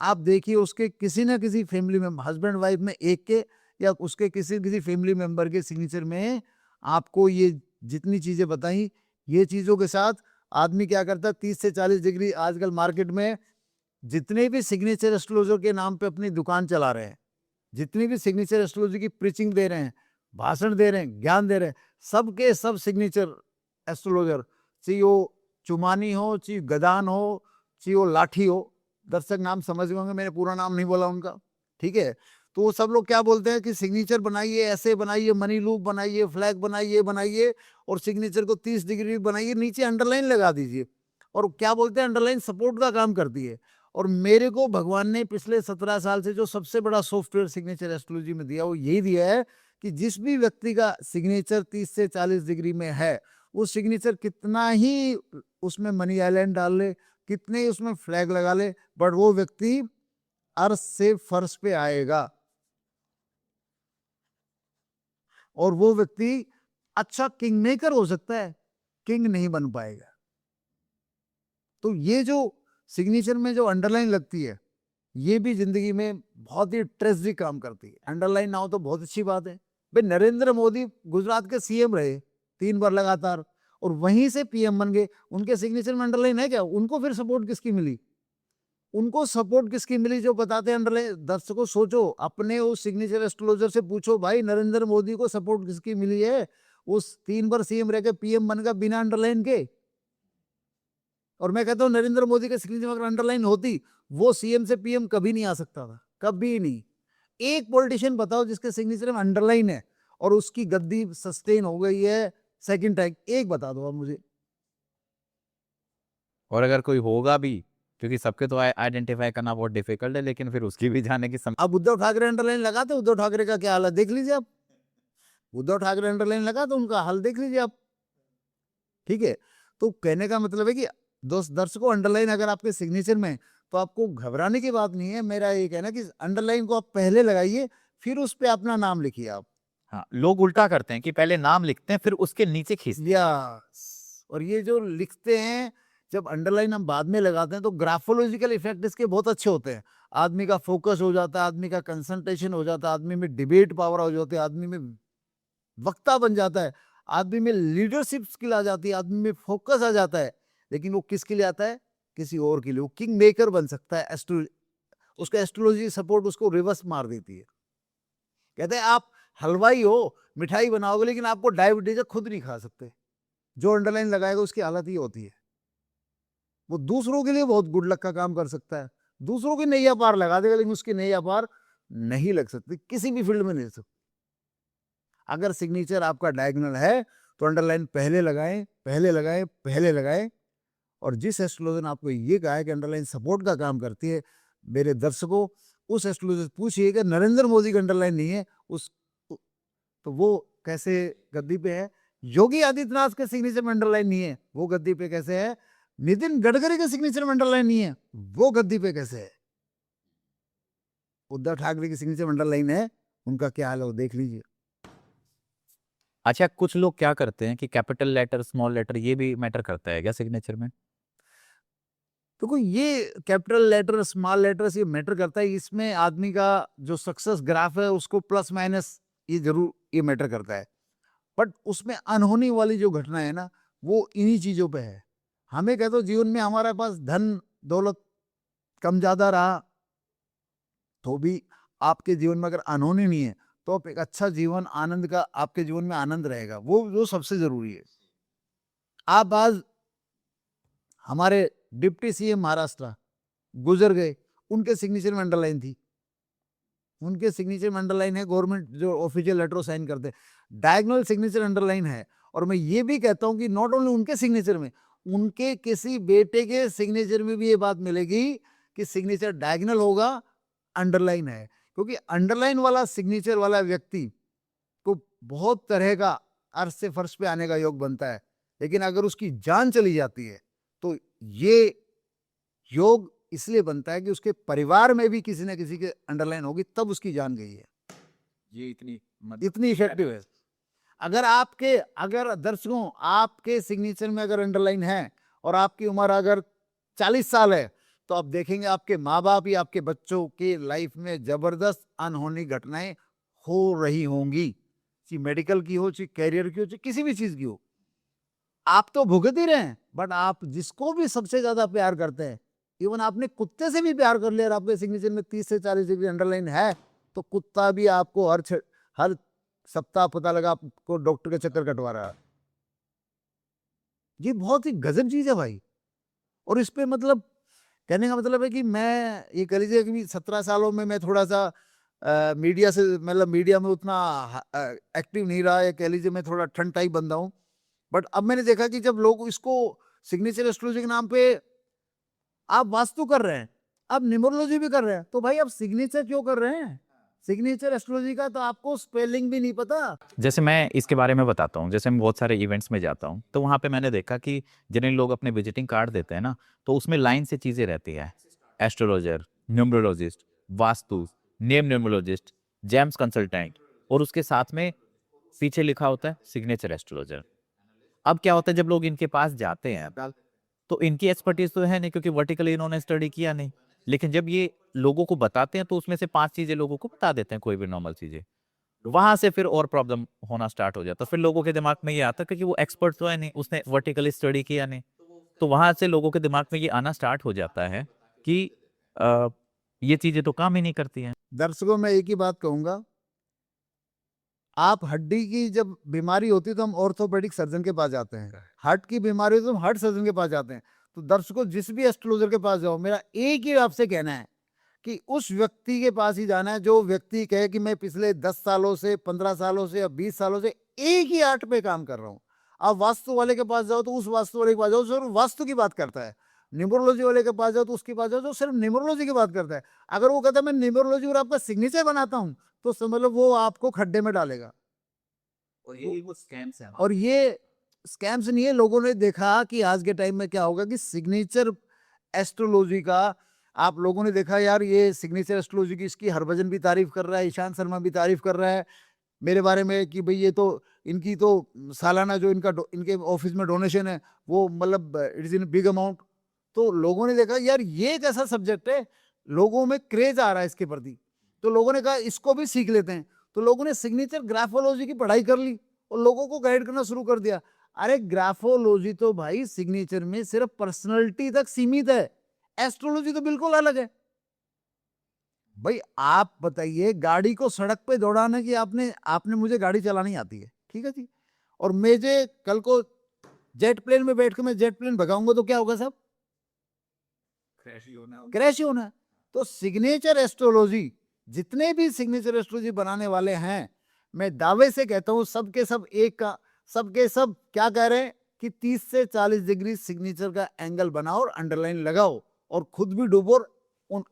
आप देखिए उसके किसी ना किसी फैमिली में हस्बैंड वाइफ में एक के या उसके किसी किसी फैमिली मेंबर के सिग्नेचर में आपको ये जितनी चीजें बताई, ये चीजों के साथ आदमी क्या करता है 30 से 40 डिग्री आजकल मार्केट में जितने भी सिग्नेचर एस्ट्रोलॉजर के नाम पे अपनी दुकान चला रहे हैं, जितनी भी सिग्नेचर एस्ट्रोलॉजी की प्रीचिंग दे रहे हैं, भाषण दे रहे हैं, ज्ञान दे रहे हैं, सबके सब सिग्नेचर एस्ट्रोलॉजर, चाहे वो चुमानी हो, चाहे गदान हो, चाहे वो लाठी हो। दर्शक नाम समझ गए होंगे, मैंने पूरा नाम नहीं बोला उनका, ठीक है। तो वो सब लोग क्या बोलते हैं कि सिग्नेचर बनाइए, ऐसे बनाइए, मनी लूप बनाइए, फ्लैग बनाइए बनाइए और सिग्नेचर को 30 डिग्री बनाइए, नीचे अंडरलाइन लगा दीजिए। और क्या बोलते हैं अंडरलाइन सपोर्ट का काम करती है। और मेरे को भगवान ने पिछले 17 साल से जो सबसे बड़ा सॉफ्टवेयर सिग्नेचर एस्ट्रोलॉजी में दिया वो यही दिया है कि जिस भी व्यक्ति का सिग्नेचर 30 से 40 डिग्री में है, वो सिग्नेचर कितना ही उसमें मनी आइलैंड डाल ले, कितने ही उसमें फ्लैग लगा ले, बट वो व्यक्ति अर्श से फर्श पे आएगा और वो व्यक्ति अच्छा किंग मेकर हो सकता है, किंग नहीं बन पाएगा। तो ये जो सिग्नेचर में जो अंडरलाइन लगती है, ये भी जिंदगी में बहुत ही ट्रेजिक काम करती है। अंडरलाइन ना हो तो बहुत अच्छी बात है। भाई नरेंद्र मोदी गुजरात के सीएम रहे 3 बार लगातार और वहीं से पीएम बन गए, उनके सिग्नेचर में अंडरलाइन है क्या? उनको फिर सपोर्ट किसकी मिली? उनको सपोर्ट किसकी मिली जो बताते हैं अंडरलाइन? दर्शकों सोचो, अपने उस सिग्नेचर एस्ट्रोलॉजर से पूछो, भाई नरेंद्र मोदी को सपोर्ट किसकी मिली है? उस 3 बार सीएम रह के पीएम बन गया बिना अंडरलाइन के। और मैं कहता हूं नरेंद्र मोदी के सिग्नेचर में अगर अंडरलाइन होती, वो सीएम से पीएम कभी नहीं आ सकता था, कभी नहीं। एक पॉलिटिशियन बताओ जिसके सिग्नेचर में अंडरलाइन है और उसकी गद्दी सस्टेन हो गई है सेकंड टाइम, एक बता दो आप मुझे। और अगर कोई होगा भी, क्योंकि सबके तो आइडेंटिफाई करना बहुत डिफिकल्ट है, लेकिन फिर उसकी भी जाने की अब उद्धव ठाकरे अंडरलाइन लगाते, उद्धव ठाकरे का क्या हाल है देख लीजिए आप। उद्धव ठाकरे अंडरलाइन लगा तो उनका हाल देख लीजिए आप। ठीक है, तो कहने का मतलब है कि दोस्त दर्शकों, अंडरलाइन अगर आपके सिग्नेचर में, तो आपको घबराने की बात नहीं है। मेरा ये कहना कि अंडरलाइन को आप पहले लगाइए, फिर उस पे अपना नाम लिखिए आप। हाँ, लोग उल्टा करते हैं कि पहले नाम लिखते हैं फिर उसके नीचे खींचते हैं। यस, और ये जो लिखते हैं, जब अंडरलाइन हम बाद में लगाते हैं तो ग्राफोलॉजिकल इफेक्ट इसके बहुत अच्छे होते हैं। आदमी का फोकस हो जाता है, आदमी का कंसंट्रेशन हो जाता है, आदमी में डिबेट पावर हो जाती है, आदमी में वक्ता बन जाता है, आदमी में लीडरशिप स्किल आ जाती है, आदमी में फोकस आ जाता है। लेकिन वो किसके लिए आता है? किसी और के लिए। वो किंग मेकर बन सकता है। उसका एस्ट्रोलॉजी सपोर्ट उसको रिवर्स मार देती है। कहते हैं आप हलवाई हो, मिठाई बनाओगे, लेकिन आपको डायबिटीज है, खुद नहीं खा सकते। जो अंडरलाइन लगाएगा उसकी हालत ही होती है। वो दूसरों के लिए बहुत गुड लक का काम कर सकता है, दूसरों की नैया पार लगा देगा, लेकिन उसकी नैया पार नहीं लग सकती, किसी भी फील्ड में नहीं लग सकती। अगर सिग्नेचर आपका डायगोनल है तो अंडरलाइन पहले लगाएं, पहले लगाएं, पहले लगाएं। और जिस एस्ट्रोलॉजर ने आपको ये कहा है कि अंडरलाइन सपोर्ट का काम करती है, मेरे दर्शकों, उस एस्ट्रोलॉजर से पूछिए कि नरेंद्र मोदी का अंडरलाइन नहीं है, उस तो वो कैसे गद्दी पे है? योगी आदित्यनाथ के सिग्नेचर में अंडरलाइन नहीं है, वो गद्दी पे कैसे है? नितिन गडकरी के सिग्नेचर में अंडरलाइन नहीं है, वो गद्दी पे कैसे है? उद्धव ठाकरे की सिग्नेचर में अंडरलाइन है, उनका क्या हाल है वो देख लीजिए। अच्छा, कुछ लोग क्या करते हैं कि कैपिटल लेटर, स्मॉल लेटर, ये भी मैटर करता है क्या सिग्नेचर में? तो ये कैपिटल लेटर, स्मॉल लेटर्स ये मैटर करता है। इसमें आदमी का जो सक्सेस ग्राफ है उसको प्लस माइनस ये जरूर ये मैटर करता है। बट उसमें अनहोनी वाली जो घटना है ना, वो इन्हीं चीजों पे है। हमें कहते हो जीवन में हमारे पास धन दौलत कम ज्यादा रहा, तो भी आपके जीवन में अगर अनहोनी नहीं है, तो आप एक अच्छा जीवन, आनंद का आपके जीवन में आनंद रहेगा, वो सबसे जरूरी है। आप आज हमारे डिप्टी सीएम महाराष्ट्र गुजर गए, उनके सिग्नेचर में अंडरलाइन थी, उनके सिग्नेचर में अंडरलाइन है। गवर्नमेंट जो ऑफिशियल लेटर साइन करते हैं, डायगोनल सिग्नेचर अंडरलाइन है। और मैं ये भी कहता हूं कि नॉट ओनली उनके सिग्नेचर में, उनके किसी बेटे के सिग्नेचर में भी ये बात मिलेगी कि सिग्नेचर डायगोनल होगा, अंडरलाइन है। क्योंकि अंडरलाइन वाला सिग्नेचर वाला व्यक्ति को बहुत तरह का अर्श से फर्श पे आने का योग बनता है, लेकिन अगर उसकी जान चली जाती है तो ये योग इसलिए बनता है कि उसके परिवार में भी किसी न किसी के अंडरलाइन होगी, तब उसकी जान गई है। ये इतनी इफेक्टिव है। अगर दर्शकों आपके सिग्नेचर में अगर अंडरलाइन है और आपकी उम्र अगर 40 साल है, तो आप देखेंगे आपके माँ बाप या आपके बच्चों की लाइफ में जबरदस्त अनहोनी घटनाएं हो रही होंगी, चाहे मेडिकल की हो, चाहे कैरियर की हो, चाहे किसी भी चीज की हो। आप तो भुगत ही रहे हैं, बट आप जिसको भी सबसे ज्यादा प्यार करते हैं, इवन आपने कुत्ते से भी प्यार कर लिया और आपके सिग्नेचर में 30 से 40 डिग्री अंडरलाइन है, तो कुत्ता भी आपको हर सप्ताह पता लगा आपको डॉक्टर के चक्कर कटवा रहा है। ये बहुत ही गजब चीज है भाई। और इस पे मतलब कहने का मतलब है कि मैं ये कह लीजिए कि 17 सालों में मैं थोड़ा सा मीडिया से, मतलब मीडिया में उतना एक्टिव नहीं रहा, या कह लीजिए मैं थोड़ा ठंड टाइप बंदा हूँ। बट अब मैंने देखा कि जब लोग इसको सिग्नेचर एस्ट्रोलॉजी के नाम पे आप वास्तु कर रहे हैं, आप न्यूमरोलॉजी भी कर रहे हैं, तो भाई आप सिग्नेचर क्यों कर रहे हैं? सिग्नेचर एस्ट्रोलॉजी का तो आपको स्पेलिंग भी नहीं पता। जैसे मैं इसके बारे में बताता हूँ, जैसे मैं बहुत सारे इवेंट्स में जाता हूँ, तो वहाँ पे मैंने देखा कि जिन्हें लोग अपने विजिटिंग कार्ड देते हैं ना, तो उसमें लाइन से चीज़ें रहती है। Astrologer, numerologist, vastu, name numerologist, James consultant, और उसके साथ में पीछे लिखा होता है सिग्नेचर एस्ट्रोलॉजर। अब क्या होता है, जब लोग इनके पास जाते हैं तो इनकी एक्सपर्टीज तो है नहीं, क्योंकि वर्टिकली इन्होंने स्टडी किया नहीं। लेकिन जब ये लोगों को बताते हैं तो उसमें से 5 चीजें लोगों को बता देते हैं, कोई भी नॉर्मल चीजें। वहां से फिर और प्रॉब्लम होना स्टार्ट हो जाता है। फिर लोगों के दिमाग में ये आता है कि वो एक्सपर्ट तो है नहीं, उसने वर्टिकली स्टडी किया नहीं। तो वहां से लोगों के दिमाग में ये आना स्टार्ट हो जाता है कि अ, ये चीजें तो काम ही नहीं करती हैं। दर्शकों मैं एक ही बात कहूंगा, आप हड्डी की जब बीमारी होती है तो हम ऑर्थोपेडिक सर्जन के पास जाते हैं, हार्ट की बीमारी होती है तो हम हार्ट सर्जन के पास जाते हैं। तो दर्शकों जिस भी एस्ट्रोलॉजर के पास जाओ, मेरा एक ही आपसे कहना है कि उस व्यक्ति के पास ही जाना है जो व्यक्ति कहे कि मैं पिछले 10 सालों से, 15 सालों से या 20 सालों से एक ही आर्ट पे काम कर रहा हूँ। आप वास्तु वाले के पास जाओ तो उस वास्तु वाले के पास जाओ जो वास्तु की बात करता है, न्यूमरोलॉजी वाले के पास जाओ तो उसके पास जाओ जो सिर्फ न्यूमरोलॉजी की बात करता है। अगर वो कहता है मैं न्यूमरोलॉजी और आपका सिग्नेचर बनाता हूँ, तो समझ लो वो आपको खड्डे में डालेगा। और यही वो स्कैम्स है और ये स्कैम्स नहीं है, लोगों ने देखा कि आज के टाइम में क्या होगा कि सिग्नेचर एस्ट्रोलॉजी का आप लोगों ने देखा यार, ये सिग्नेचर एस्ट्रोलॉजी की इसकी हरभजन भी तारीफ कर रहा है, ईशान शर्मा भी तारीफ कर रहा है मेरे बारे में कि भाई ये तो इनकी तो सालाना जो इनके ऑफिस में डोनेशन है वो मतलब it is in big amount. तो लोगों ने देखा यार ये एक ऐसा सब्जेक्ट है, लोगों में क्रेज आ रहा है इसके प्रति, तो लोगों ने कहा इसको भी सीख लेते हैं। तो लोगों ने सिग्नेचर ग्राफोलॉजी की पढ़ाई कर ली और लोगों को गाइड करना शुरू कर दिया। अरे ग्राफोलॉजी तो भाई सिग्नेचर में सिर्फ पर्सनैलिटी तक सीमित है, एस्ट्रोलॉजी तो बिल्कुल अलग है। भाई आप बताइए, गाड़ी को सड़क पे दौड़ाने की आपने मुझे गाड़ी चलानी आती है, ठीक है जी, और मुझे कल को जेट प्लेन में बैठ के मैं जेट प्लेन भगाऊंगा तो क्या होगा साहब? क्रैश ही होना क्रैश ही होना है। तो सिग्नेचर एस्ट्रोलॉजी, जितने भी सिग्नेचर एस्ट्रोलॉजी बनाने वाले हैं, मैं दावे से कहता हूं सबके सब एक का, सबके सब क्या कह रहे हैं कि 30 से 40 डिग्री सिग्नेचर का एंगल बनाओ और अंडरलाइन लगाओ और खुद भी डूबो और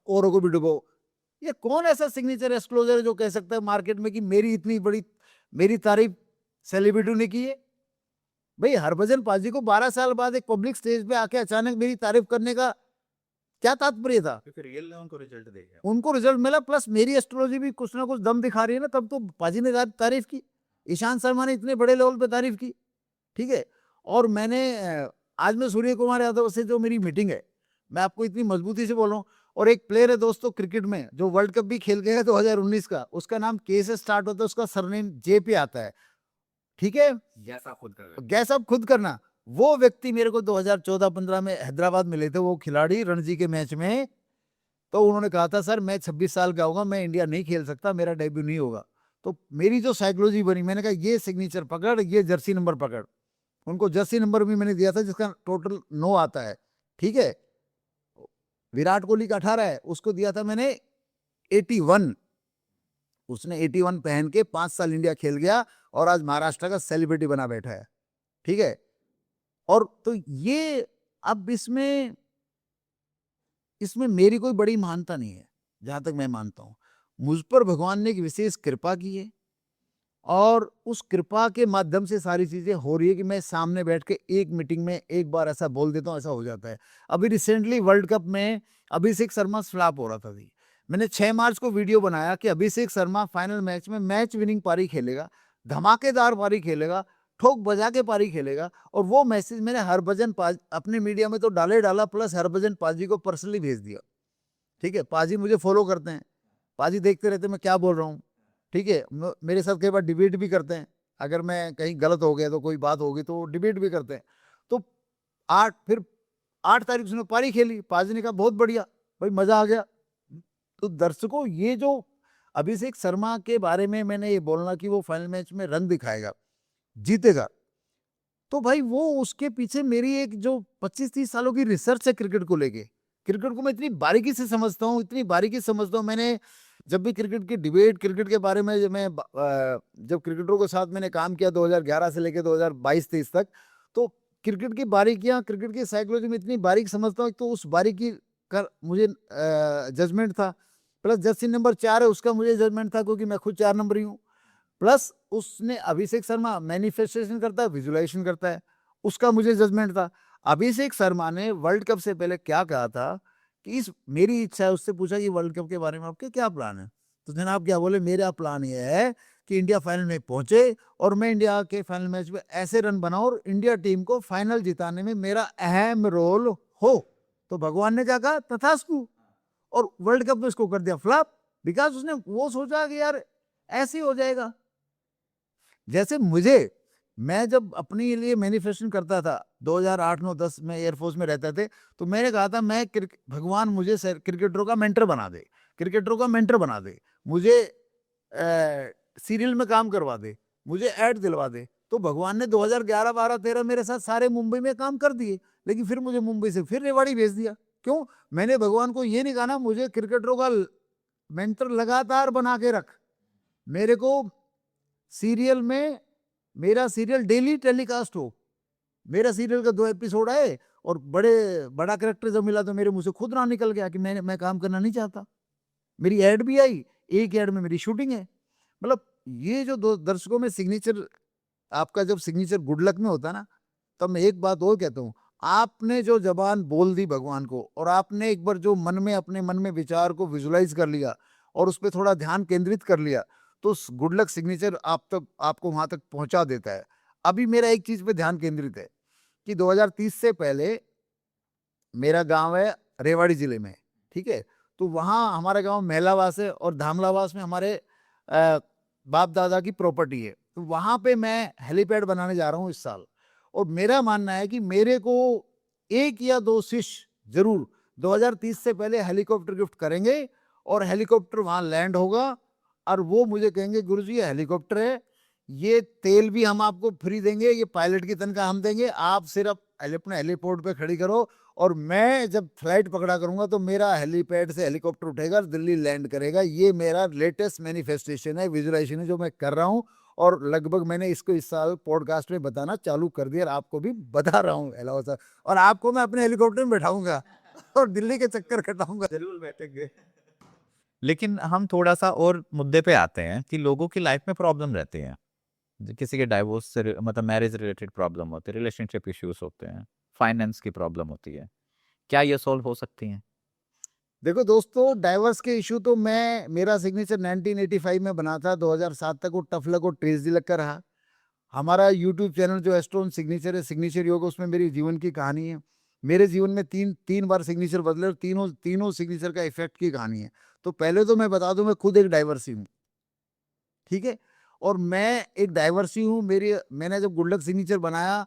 औरों को भी डूबो। ये कौन ऐसा सिग्नेचर एस्ट्रोलॉजर है जो कह सकता है मार्केट में कि मेरी इतनी बड़ी, मेरी तारीफ सेलिब्रिटी ने की है? भाई हरभजन पाजी को 12 साल बाद एक पब्लिक स्टेज पे आके अचानक मेरी तारीफ करने का क्या तात्पर्य था? क्योंकि रियल ने उनको रिजल्ट देगा। उनको रिजल्ट मिला, प्लस मेरी एस्ट्रोलॉजी भी कुछ ना कुछ दम दिखा रही है ना, तब तो पाजी ने तारीफ की, ईशान शर्मा ने इतने बड़े लेवल पे तारीफ की, ठीक है। और मैंने आज मैं सूर्य कुमार यादव से जो मेरी मीटिंग है, मैं आपको इतनी मजबूती से बोल रहा हूँ, और एक प्लेयर है दोस्तों क्रिकेट में जो वर्ल्ड कप भी खेल गया 2019 का, उसका नाम के से स्टार्ट होता है, उसका सरनेम जे पे आता है, ठीक है। गैस आप खुद कर रहे गैस आप खुद करना। वो व्यक्ति मेरे को 2014-15 में हैदराबाद मिले थे, वो खिलाड़ी रणजी के मैच में, तो उन्होंने कहा था सर मैं 26 साल का होगा, मैं इंडिया नहीं खेल सकता, मेरा डेब्यू नहीं होगा। तो मेरी जो साइकोलॉजी बनी, मैंने कहा ये सिग्नेचर पकड़, ये जर्सी नंबर पकड़। उनको जर्सी नंबर भी मैंने दिया था जिसका टोटल 9 आता है, ठीक है। विराट कोहली का 18 है, उसको दिया था मैंने 81। उसने 81 पहन के 5 साल इंडिया खेल गया और आज महाराष्ट्र का सेलिब्रिटी बना बैठा है, ठीक है। और तो ये अब इसमें मेरी कोई बड़ी महानता नहीं है, जहां तक मैं मानता हूं मुझ पर भगवान ने एक विशेष कृपा की है और उस कृपा के माध्यम से सारी चीजें हो रही है कि मैं सामने बैठ के एक मीटिंग में एक बार ऐसा बोल देता हूं, ऐसा हो जाता है। अभी रिसेंटली वर्ल्ड कप में अभिषेक शर्मा फ्लॉप हो रहा था जी, मैंने 6 मार्च को वीडियो बनाया कि अभिषेक शर्मा फाइनल मैच में मैच विनिंग पारी खेलेगा, धमाकेदार पारी खेलेगा, ठोक बजा के पारी खेलेगा। और वो मैसेज मैंने हरभजन अपने मीडिया में तो डाला, प्लस हरभजन पाजी को पर्सनली भेज दिया, ठीक है। पाजी मुझे फॉलो करते हैं, पाजी देखते रहते मैं क्या बोल रहा हूँ, ठीक है। मेरे साथ कई बार डिबेट भी करते हैं, अगर मैं कहीं गलत हो गया तो कोई बात होगी तो डिबेट भी करते हैं। तो 8 तारीख उसने पारी खेली, पाजी ने कहा बहुत बढ़िया भाई, मजा आ गया। तो दर्शकों ये जो अभिषेक शर्मा के बारे में मैंने ये बोलना कि वो फाइनल मैच में रन दिखाएगा, जीतेगा, तो भाई वो उसके पीछे मेरी एक जो 25-30 सालों की रिसर्च है क्रिकेट को लेके। क्रिकेट को मैं इतनी बारीकी से समझता हूँ, इतनी बारीकी से समझता हूँ। मैंने जब भी क्रिकेट की डिबेट, क्रिकेट के बारे में जब क्रिकेटरों के साथ मैंने काम किया 2011 से लेकर 2022-23 तक, तो क्रिकेट की बारीकियां, क्रिकेट की साइकोलॉजी में इतनी बारीक समझता हूँ, तो उस बारीकी का मुझे जजमेंट था। प्लस जस्टिस नंबर 4 है, उसका मुझे जजमेंट था क्योंकि मैं खुद 4 नंबर ही हूँ। प्लस उसने अभिषेक शर्मा मैनिफेस्टेशन करता है, विजुअलाइजेशन करता है, उसका मुझे जजमेंट था। अभिषेक शर्मा ने वर्ल्ड कप से पहले क्या कहा था कि इस मेरी इच्छा है, उससे पूछा कि वर्ल्ड कप के बारे में आपके क्या प्लान है? तो जनाब क्या बोले, मेरा प्लान ये है कि इंडिया फाइनल में पहुंचे और मैं इंडिया के फाइनल मैच में ऐसे रन बनाऊं और इंडिया टीम को फाइनल जिताने में मेरा अहम रोल हो। तो भगवान ने क्या कहा, तथास्तु। और वर्ल्ड कप में उसको कर दिया फ्लॉप, बिकॉज उसने वो सोचा कि यार ऐसे ही हो जाएगा। जैसे मैं जब अपने लिए मैनिफेस्टेशन करता था 2008 9 10 में एयरफोर्स में रहते थे, तो मैंने कहा था मैं भगवान मुझे क्रिकेटरों का मेंटर बना दे, क्रिकेटरों का मेंटर बना दे, मुझे सीरियल में काम करवा दे, मुझे ऐड दिलवा दे। तो भगवान ने 2011 12 13 मेरे साथ सारे मुंबई में काम कर दिए, लेकिन फिर मुझे मुंबई से फिर रेवाड़ी भेज दिया। क्यों? मैंने भगवान को ये नहीं कहा ना मुझे क्रिकेटरों का मेंटर लगातार बना के रख, मेरे को सीरियल में मेरा सीरियल डेली टेलीकास्ट हो, मेरा सीरियल का 2 एपिसोड आए और बड़ा कैरेक्टर जब मिला तो मेरे मुंह से खुद ना निकल गया कि मैं काम करना नहीं चाहता। मेरी ऐड भी आई, एक ऐड में मेरी शूटिंग है। मतलब ये जो दो दर्शकों में सिग्नेचर, आपका जब सिग्नेचर गुड लक में होता ना, तब मैं एक बात और कहता हूँ, आपने जो जबान बोल दी भगवान को और आपने एक बार जो अपने मन में विचार को विजुलाइज कर लिया और उस पर थोड़ा ध्यान केंद्रित कर लिया, तो गुड लक सिग्नेचर आपको वहां तक पहुंचा देता है। अभी मेरा एक चीज पे ध्यान केंद्रित है कि 2030 से पहले मेरा गांव है रेवाड़ी जिले में, ठीक है? तो वहाँ हमारा गांव महिलावास है और धामलावास में हमारे बाप दादा की प्रॉपर्टी है। तो वहाँ पे मैं हेलीपैड बनाने जा रहा हूँ इस साल, और मेरा मानना है कि मेरे को 1 या 2 शिष्य जरूर 2030 से पहले हेलीकॉप्टर गिफ्ट करेंगे और हेलीकॉप्टर वहाँ लैंड होगा और वो मुझे कहेंगे गुरुजी ये हेलीकॉप्टर है, ये तेल भी हम आपको फ्री देंगे, ये पायलट की तनख्वाह हम देंगे, आप सिर्फ अपने हेलीपोर्ट पे खड़ी करो और मैं जब फ्लाइट पकड़ा करूंगा तो मेरा हेलीपैड से हेलीकॉप्टर उठेगा और दिल्ली लैंड करेगा। ये मेरा लेटेस्ट मैनिफेस्टेशन है, विजुअलाइजेशन है जो मैं कर रहा हूँ, और लगभग मैंने इसको इस साल पॉडकास्ट में बताना चालू कर दिया और आपको भी बता रहा हूँ अलावा सर, और आपको मैं अपने हेलीकॉप्टर में बैठाऊंगा और दिल्ली के चक्कर कटाऊंगा। जरूर बैठेंगे। लेकिन हम थोड़ा-सा और मुद्दे पे आते हैं कि लोगों की लाइफ में प्रॉब्लम रहती है। किसी के डाइवोर्स से मतलब मैरिज रिलेटेड प्रॉब्लम होती है, रिलेशनशिप इश्यूज होते हैं, फाइनेंस की प्रॉब्लम होती है। क्या ये सॉल्व हो सकती हैं? देखो दोस्तों, डाइवर्स के इशू तो मेरा सिग्नेचर 1985 में बना था, 2007 तक वो टफ लक और ट्रेजेडी लग कर रहा। हमारा यूट्यूब चैनल जो एस्ट्रोन सिग्नेचर है, सिग्नेचर योग, उसमें मेरी जीवन की कहानी है। मेरे जीवन में तीन बार सिग्नेचर बदले और तीनों सिग्नेचर का इफेक्ट की कहानी है। तो पहले तो मैं बता दूं, मैं खुद एक डाइवर्सी हूँ, ठीक है? और मैं एक डाइवर्सी हूँ। मैंने जब गुड लक सिग्नेचर बनाया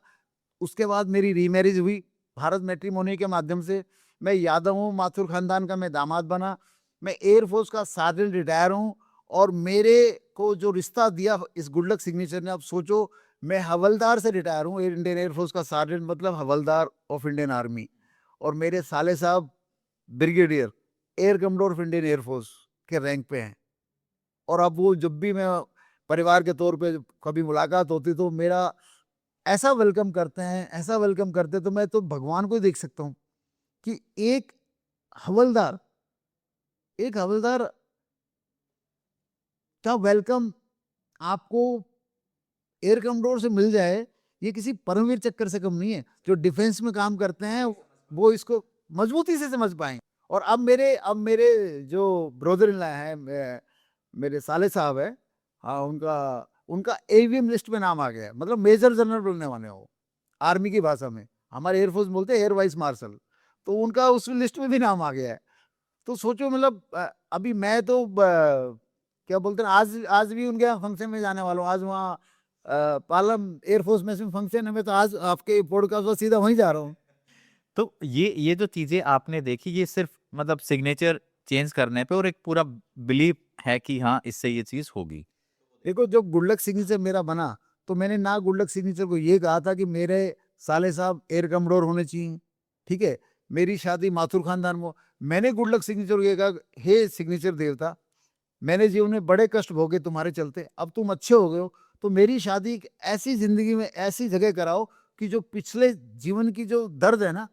उसके बाद मेरी रीमैरिज हुई भारत मैट्रिमोनी के माध्यम से। मैं यादव हूँ, माथुर खानदान का मैं दामाद बना। मैं एयरफोर्स का सार्जेंट रिटायर हूँ और मेरे को जो रिश्ता दिया इस गुड लक सिग्नेचर ने, आप सोचो, मैं हवलदार से रिटायर हूँ, इंडियन एयरफोर्स का सार्जेंट मतलब हवलदार ऑफ इंडियन आर्मी, और मेरे साले साहब brigadier air commodore of Indian air force के रैंक पे हैं। और अब वो जब भी मैं परिवार के तौर पे कभी मुलाकात होती तो मेरा ऐसा वेलकम करते हैं, ऐसा वेलकम करते, तो मैं तो भगवान को ही देख सकता हूँ कि हवलदार एक हवलदार का वेलकम आपको एयर कमोडोर से मिल जाए, ये किसी परमवीर चक्कर से कम नहीं है। जो डिफेंस में काम करते हैं वो इसको मजबूती से समझ पाए। और अब मेरे जो ब्रदर इन लॉ है, मेरे साले साहब है, हाँ, उनका उनका एवीएम लिस्ट में नाम आ गया है, मतलब मेजर जनरल बनने वाले हो आर्मी की भाषा में, हमारे एयरफोर्स बोलते हैं एयर वाइस मार्शल, तो उनका उस लिस्ट में भी नाम आ गया है। तो सोचो, मतलब अभी मैं तो क्या बोलते हैं, आज भी उनके यहाँ फंक्शन में जाने वाला हूँ। आज वहाँ पालम एयरफोर्स में फंक्शन है, मैं तो आज आपके पॉडकास्ट पर सीधा वहीं जा रहा हूँ। तो ये जो चीज़ें आपने देखी, ये सिर्फ मतलब सिग्नेचर चेंज करने पे और एक पूरा बिलीफ है कि हाँ, इससे ये चीज़ होगी। देखो, जब गुड लक सिग्नेचर मेरा बना तो मैंने ना गुड लक सिग्नेचर को ये कहा था कि मेरे साले साहब एयर कमोडोर होने चाहिए, ठीक है, मेरी शादी माथुर खानदान में। मैंने गुड लक सिग्नेचर को ये कहा, हे सिग्नेचर देवता, मैंने जीवन में बड़े कष्ट भोगे तुम्हारे चलते, अब तुम अच्छे हो गए हो, तो मेरी शादी एक ऐसी जिंदगी में ऐसी जगह कराओ कि जो पिछले जीवन की जो दर्द है ना,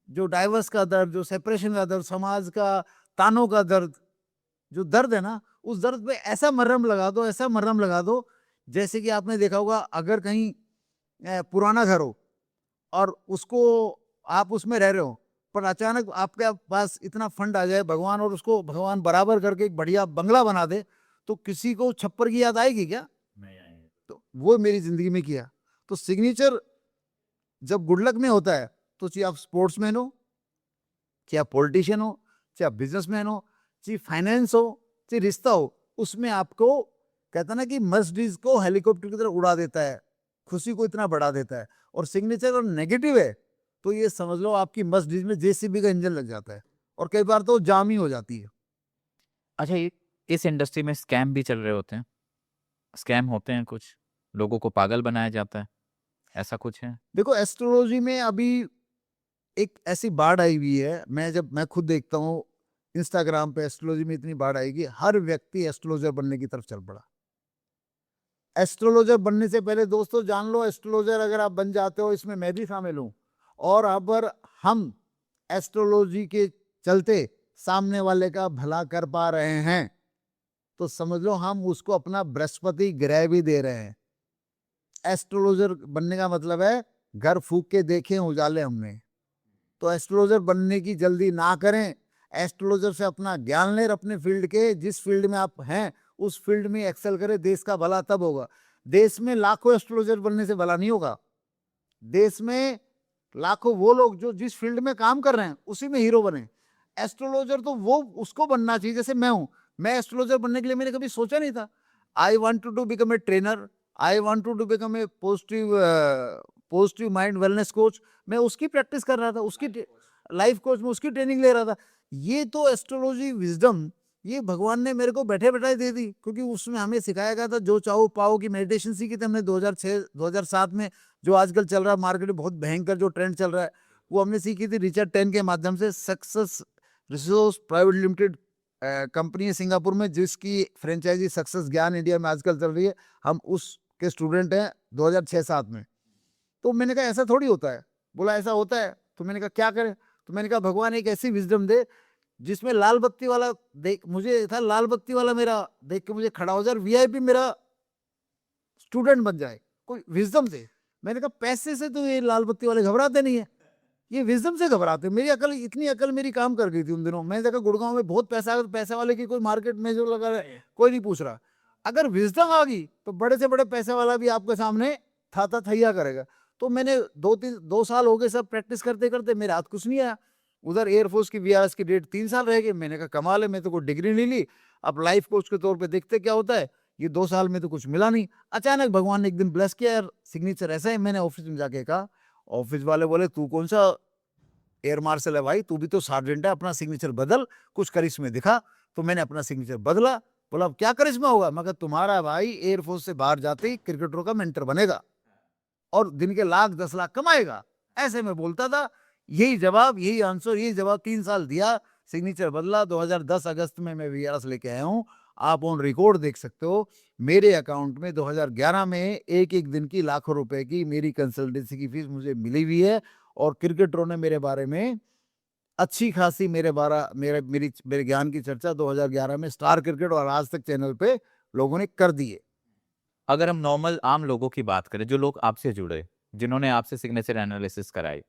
जो डाइवर्स का दर्द, जो सेपरेशन का दर्द, समाज का तानों का दर्द, जो दर्द है ना, उस दर्द पे ऐसा मरहम लगा दो, ऐसा मरहम लगा दो, जैसे कि आपने देखा होगा अगर कहीं पुराना घर हो और उसको आप उसमें रह रहे हो, पर अचानक आपके पास इतना फंड आ जाए भगवान और उसको भगवान बराबर करके एक बढ़िया बंगला बना दे, तो किसी को छप्पर की याद आएगी क्या? नहीं आएंगे। तो वो मेरी जिंदगी में किया। तो सिग्नेचर जब गुड लक में होता है, तो चाहे आप स्पोर्ट्समैन हो, चाहे आप पॉलिटिशियन हो, चाहे आप बिजनेसमैन हो, चाहे फाइनेंस हो, चाहे रिश्ता हो, उसमें आपको कहता ना कि मर्सिडीज को हेलीकॉप्टर की तरह उड़ा देता है, खुशी को इतना बढ़ा देता है। और सिग्नेचर अगर नेगेटिव है तो ये समझ लो आपकी मर्सिडीज में जेसीबी का इंजन लग जाता है और कई बार तो जाम ही हो जाती है। अच्छा, ये इस इंडस्ट्री में स्कैम भी चल रहे होते हैं, स्कैम होते हैं, कुछ लोगों को पागल बनाया जाता है, ऐसा कुछ है? देखो एस्ट्रोलॉजी में अभी एक ऐसी बाढ़ आई हुई है, मैं खुद देखता हूँ इंस्टाग्राम पे एस्ट्रोलॉजी में इतनी बाढ़ आएगी, हर व्यक्ति एस्ट्रोलॉजर बनने की तरफ चल पड़ा। एस्ट्रोलॉजर बनने से पहले दोस्तों जान लो, एस्ट्रोलॉजर अगर आप बन जाते हो, इसमें मैं भी शामिल हूं, और अगर हम एस्ट्रोलॉजी के चलते सामने वाले का भला कर पा रहे हैं, तो समझ लो हम उसको अपना बृहस्पति ग्रह भी दे रहे हैं। एस्ट्रोलॉजर बनने का मतलब है घर फूक के देखें उजाले हमने। तो एस्ट्रोलॉजर बनने की जल्दी ना करें, एस्ट्रोलॉजर से अपना ज्ञान लें, अपने फील्ड के जिस फील्ड में आप हैं उस फील्ड में एक्सेल करें, देश का भला तब होगा। देश में लाखों एस्ट्रोलॉजर बनने से भला नहीं होगा, देश में लाखों वो लोग जो जिस फील्ड में काम कर रहे हैं उसी में हीरो बने। एस्ट्रोलॉजर तो वो उसको बनना चाहिए, जैसे मैं हूं, मैं एस्ट्रोलॉजर बनने के लिए मैंने कभी सोचा नहीं था। I want to become a trainer, I want to become a positive mind wellness coach. मैं उसकी प्रैक्टिस कर रहा था, उसकी लाइफ कोच में उसकी ट्रेनिंग ले रहा था। ये तो एस्ट्रोलॉजी विजडम ये भगवान ने मेरे को बैठे बैठाए दे दी, क्योंकि उसमें हमें सिखाया गया था जो चाहो पाओ की मेडिटेशन सीखी थी हमने 2006 2007 में। जो आजकल चल रहा है मार्केट में बहुत भयंकर जो ट्रेंड चल रहा है, वो हमने सीखी थी रिचर्ड 10 के माध्यम से। Success resource private limited company है सिंगापुर में, जिसकी फ्रेंचाइजी सक्सेस ज्ञान इंडिया में आजकल चल रही है। हम उसके स्टूडेंट हैं 2006-07 में। तो मैंने कहा ऐसा थोड़ी होता है, बोला ऐसा होता है। तो मैंने कहा क्या करें, तो मैंने कहा भगवान एक ऐसी विजडम दे जिसमें लाल बत्ती वाला देख, मुझे था लाल बत्ती वाला मेरा देख के मुझे खड़ा हो जाए, वीआईपी मेरा स्टूडेंट बन जाए, कोई विजडम से। मैंने कहा पैसे से तो ये लाल बत्ती वाले घबराते नहीं है, ये विजडम से घबराते। मेरी अकल इतनी अकल मेरी काम कर गई थी उन दिनों। मैंने देखा गुड़गांव में बहुत पैसा है, पैसे वाले की कोई मार्केट में जो लगा है कोई नहीं पूछ रहा। अगर विजडम आ गई तो बड़े से बड़े पैसे वाला भी आपके सामने था थैया करेगा। तो मैंने 2 साल हो गए सब प्रैक्टिस करते करते, मेरे हाथ कुछ नहीं आया। उधर एयरफोर्स की वीआरएस की डेट 3 साल रह गई। मैंने कहा कमाल है, मैं तो कोई डिग्री नहीं ली, अब लाइफ कोच के तौर पे देखते क्या होता है। ये 2 साल में तो कुछ मिला नहीं। अचानक भगवान ने एक दिन ब्लेस किया, यार सिग्नेचर ऐसा है। मैंने ऑफिस में जाके कहा, ऑफिस वाले बोले तू कौन सा एयर मार्शल है भाई, तू भी तो सार्जेंट है, अपना सिग्नेचर बदल, कुछ करिश्मे दिखा। तो मैंने अपना सिग्नेचर बदला। बोला अब क्या करिश्मा होगा? मगर तुम्हारा भाई एयरफोर्स से बाहर जाते ही क्रिकेटरों का मेंटर बनेगा और दिन के लाख 10 लाख कमाएगा, ऐसे में बोलता था। यही जवाब, यही आंसर, यही जवाब 3 साल दिया, सिग्नेचर बदला। 2010 अगस्त में मैं वीआरएस लेके आया हूँ। आप ऑन रिकॉर्ड देख सकते हो मेरे अकाउंट में 2011 में एक एक दिन की लाखों रुपए की मेरी कंसल्टेंसी की फीस मुझे मिली हुई है। और क्रिकेटरों ने मेरे बारे में अच्छी खासी मेरे ज्ञान की चर्चा 2011 में स्टार क्रिकेट और आज तक चैनल पे लोगों ने कर दी है। अगर हम नॉर्मल आम लोगों की बात करें, जो लोग आपसे जुड़े, जिन्होंने आपसे सिग्नेचर एनालिसिस कराई,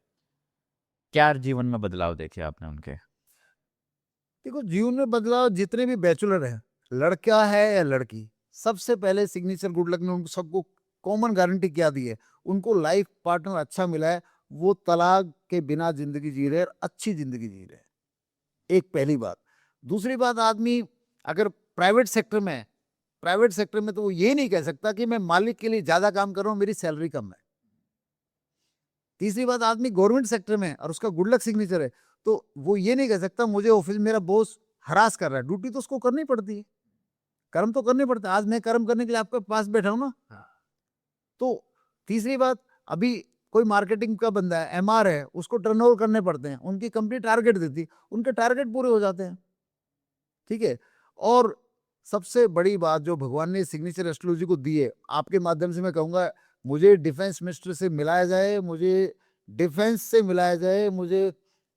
क्या जीवन में बदलाव देखे आपने उनके? देखो जीवन में बदलाव जितने भी बैचलर हैं, लड़का है या लड़की, सबसे पहले सिग्नेचर गुड लक ने उनको सबको कॉमन गारंटी क्या दी है, उनको लाइफ पार्टनर अच्छा मिला है, वो तलाक के बिना जिंदगी जी रहे हैं, अच्छी जिंदगी जी रहे हैं। एक पहली बात। दूसरी बात, आदमी अगर प्राइवेट सेक्टर में है, प्राइवेट सेक्टर में तो वो ये नहीं कह सकता कि मैं मालिक के लिए ज्यादा काम कर रहा हूं, मेरी सैलरी कम है। तीसरी बात, आदमी गवर्नमेंट सेक्टर में है और उसका गुड लक सिग्नेचर है, तो वो ये नहीं कह सकता मुझे ऑफिस मेरा बॉस हरास कर रहा है। ड्यूटी तो उसको करनी पड़ती है, कर्म तो करने पड़ते हैं। आज मैं कर्म करने के लिए आपके पास बैठा हूं ना। तो तीसरी बात, अभी कोई मार्केटिंग का बंदा है, एमआर है, उसको टर्नओवर करने पड़ते हैं, उनकी कंपनी टारगेट देती, उनके टारगेट पूरे हो जाते हैं, ठीक है। और सबसे बड़ी बात जो भगवान ने सिग्नेचर एस्ट्रोलॉजी को दी है, आपके माध्यम से मैं कहूंगा, मुझे डिफेंस मिनिस्टर से मिलाया जाए, मुझे डिफेंस से मिलाया जाए, मुझे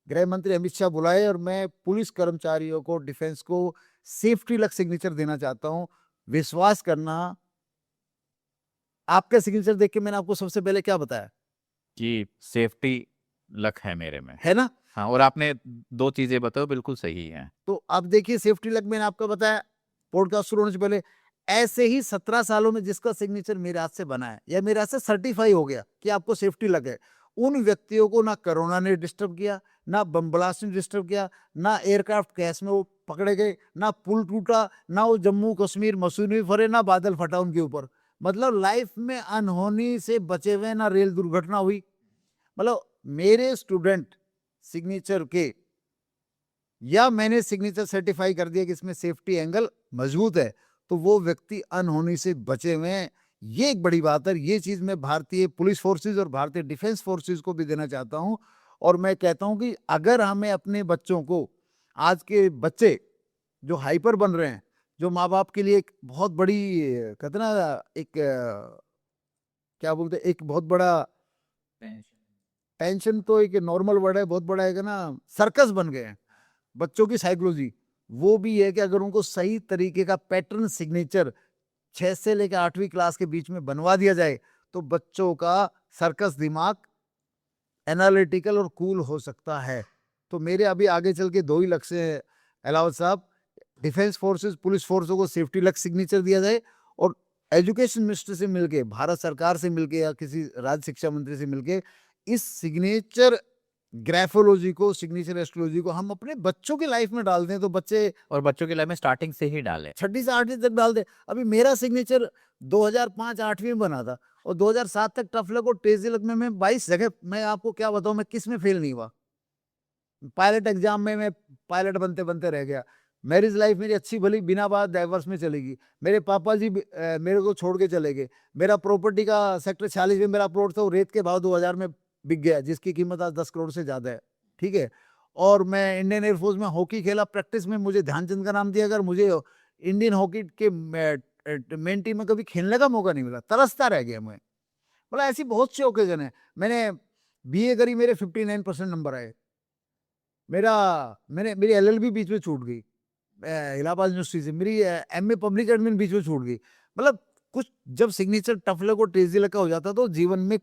गृह मंत्री अमित शाह बुलाए और मैं पुलिस कर्मचारियों को, डिफेंस को सेफ्टी लक सिग्नेचर देना चाहता हूँ। विश्वास करना, आपका सिग्नेचर देख के मैंने आपको सबसे पहले क्या बताया, कि सेफ्टी लक है मेरे में। है ना? हाँ, और आपने 2 चीज़ें बताई बिल्कुल सही हैं। तो अब देखिए सेफ्टी लक मैंने आपको बताया पॉडकास्ट शुरू होने से पहले। ऐसे ही 17 सालों में जिसका सिग्नेचर मेरे हाथ से बना है या मेरे हाथ से सर्टिफाई हो गया कि आपको सेफ्टी लक है, उन व्यक्तियों को ना कोरोना ने डिस्टर्ब किया, ना बम ब्लास्ट ने डिस्टर्ब किया, ना एयरक्राफ्ट क्रैश में वो पकड़े गए, ना पुल टूटा, ना वो जम्मू कश्मीर मसूरी में फरे, ना बादल फटा उनके ऊपर। मतलब लाइफ में अनहोनी से बचे हुए, ना रेल दुर्घटना हुई। मतलब मेरे स्टूडेंट सिग्नेचर के, या मैंने सिग्नेचर सर्टिफाई कर दिया कि इसमें सेफ्टी एंगल मजबूत है, तो वो व्यक्ति अनहोनी से बचे हुए हैं। ये एक बड़ी बात है। ये चीज मैं भारतीय पुलिस फोर्सेस और भारतीय डिफेंस फोर्सेस को भी देना चाहता हूं। और मैं कहता हूं कि अगर हमें अपने बच्चों को, आज के बच्चे जो हाइपर बन रहे हैं, जो माँ बाप के लिए एक बहुत बड़ी, कहते ना, एक क्या बोलते हैं, एक बहुत बड़ा टेंशन, तो एक नॉर्मल वर्ड है, बहुत बड़ा है ना, सर्कस बन गए हैं बच्चों की साइकोलॉजी। वो भी है कि अगर उनको सही तरीके का पैटर्न सिग्नेचर 6 से लेकर 8वीं क्लास के बीच में बनवा दिया जाए, तो बच्चों का सर्कस दिमाग एनालिटिकल और कूल हो सकता है। तो मेरे अभी आगे चल के 2 ही लक्ष्य हैं अलावत साहब। डिफेंस फोर्सेस, पुलिस फोर्सों को सेफ्टी लक सिग्नेचर दिया जाए, और एजुकेशन मिनिस्टर से मिलके, भारत सरकार से मिलके, या किसी राज्य शिक्षा मंत्री से मिलके इस सिग्नेचर ग्राफोलॉजी को, सिग्नेचर एस्ट्रोलॉजी को हम अपने बच्चों की लाइफ में डाल दें, तो बच्चे और बच्चों की लाइफ में स्टार्टिंग से ही डालें। 6ठी से 8वीं तक डाल दें। अभी मेरा सिग्नेचर 2005-8वीं में बना था, और 2007 तक टफ लक और टेजी लक में मैं 22 जगह, मैं आपको क्या बताऊं, मैं किस में फेल नहीं हुआ। पायलट एग्जाम में मैं पायलट बनते बनते रह गया। मैरिज लाइफ मेरी अच्छी भली बिना बात डाइवर्स में चलेगी। मेरे पापा जी मेरे को छोड़ के चले गए। मेरा प्रॉपर्टी का सेक्टर 46 में मेरा प्लॉट था, वो रेत के भाव 2000 में बिक गया, जिसकी कीमत आज 10 करोड़ से ज्यादा है। ठीक है। और मैं इंडियन एयरफोर्स में हॉकी खेला, प्रैक्टिस में मुझे ध्यानचंद का नाम दिया, अगर मुझे इंडियन हॉकी के मेन टीम में कभी खेलने का मौका नहीं मिला, तरसता रह गया मैं। मतलब ऐसी बहुत सी ओकेजन है। मैंने बीए करी, मेरे 59% नंबर आए। मेरी एलएलबी बीच में छूट गई इलाहाबाद यूनिवर्सिटी से, मेरी एमए पब्लिक एडमिन बीच में छूट गई। मतलब कुछ जब सिग्नेचर टफ लक और टेजी लक का हो जाता है, तो जीवन में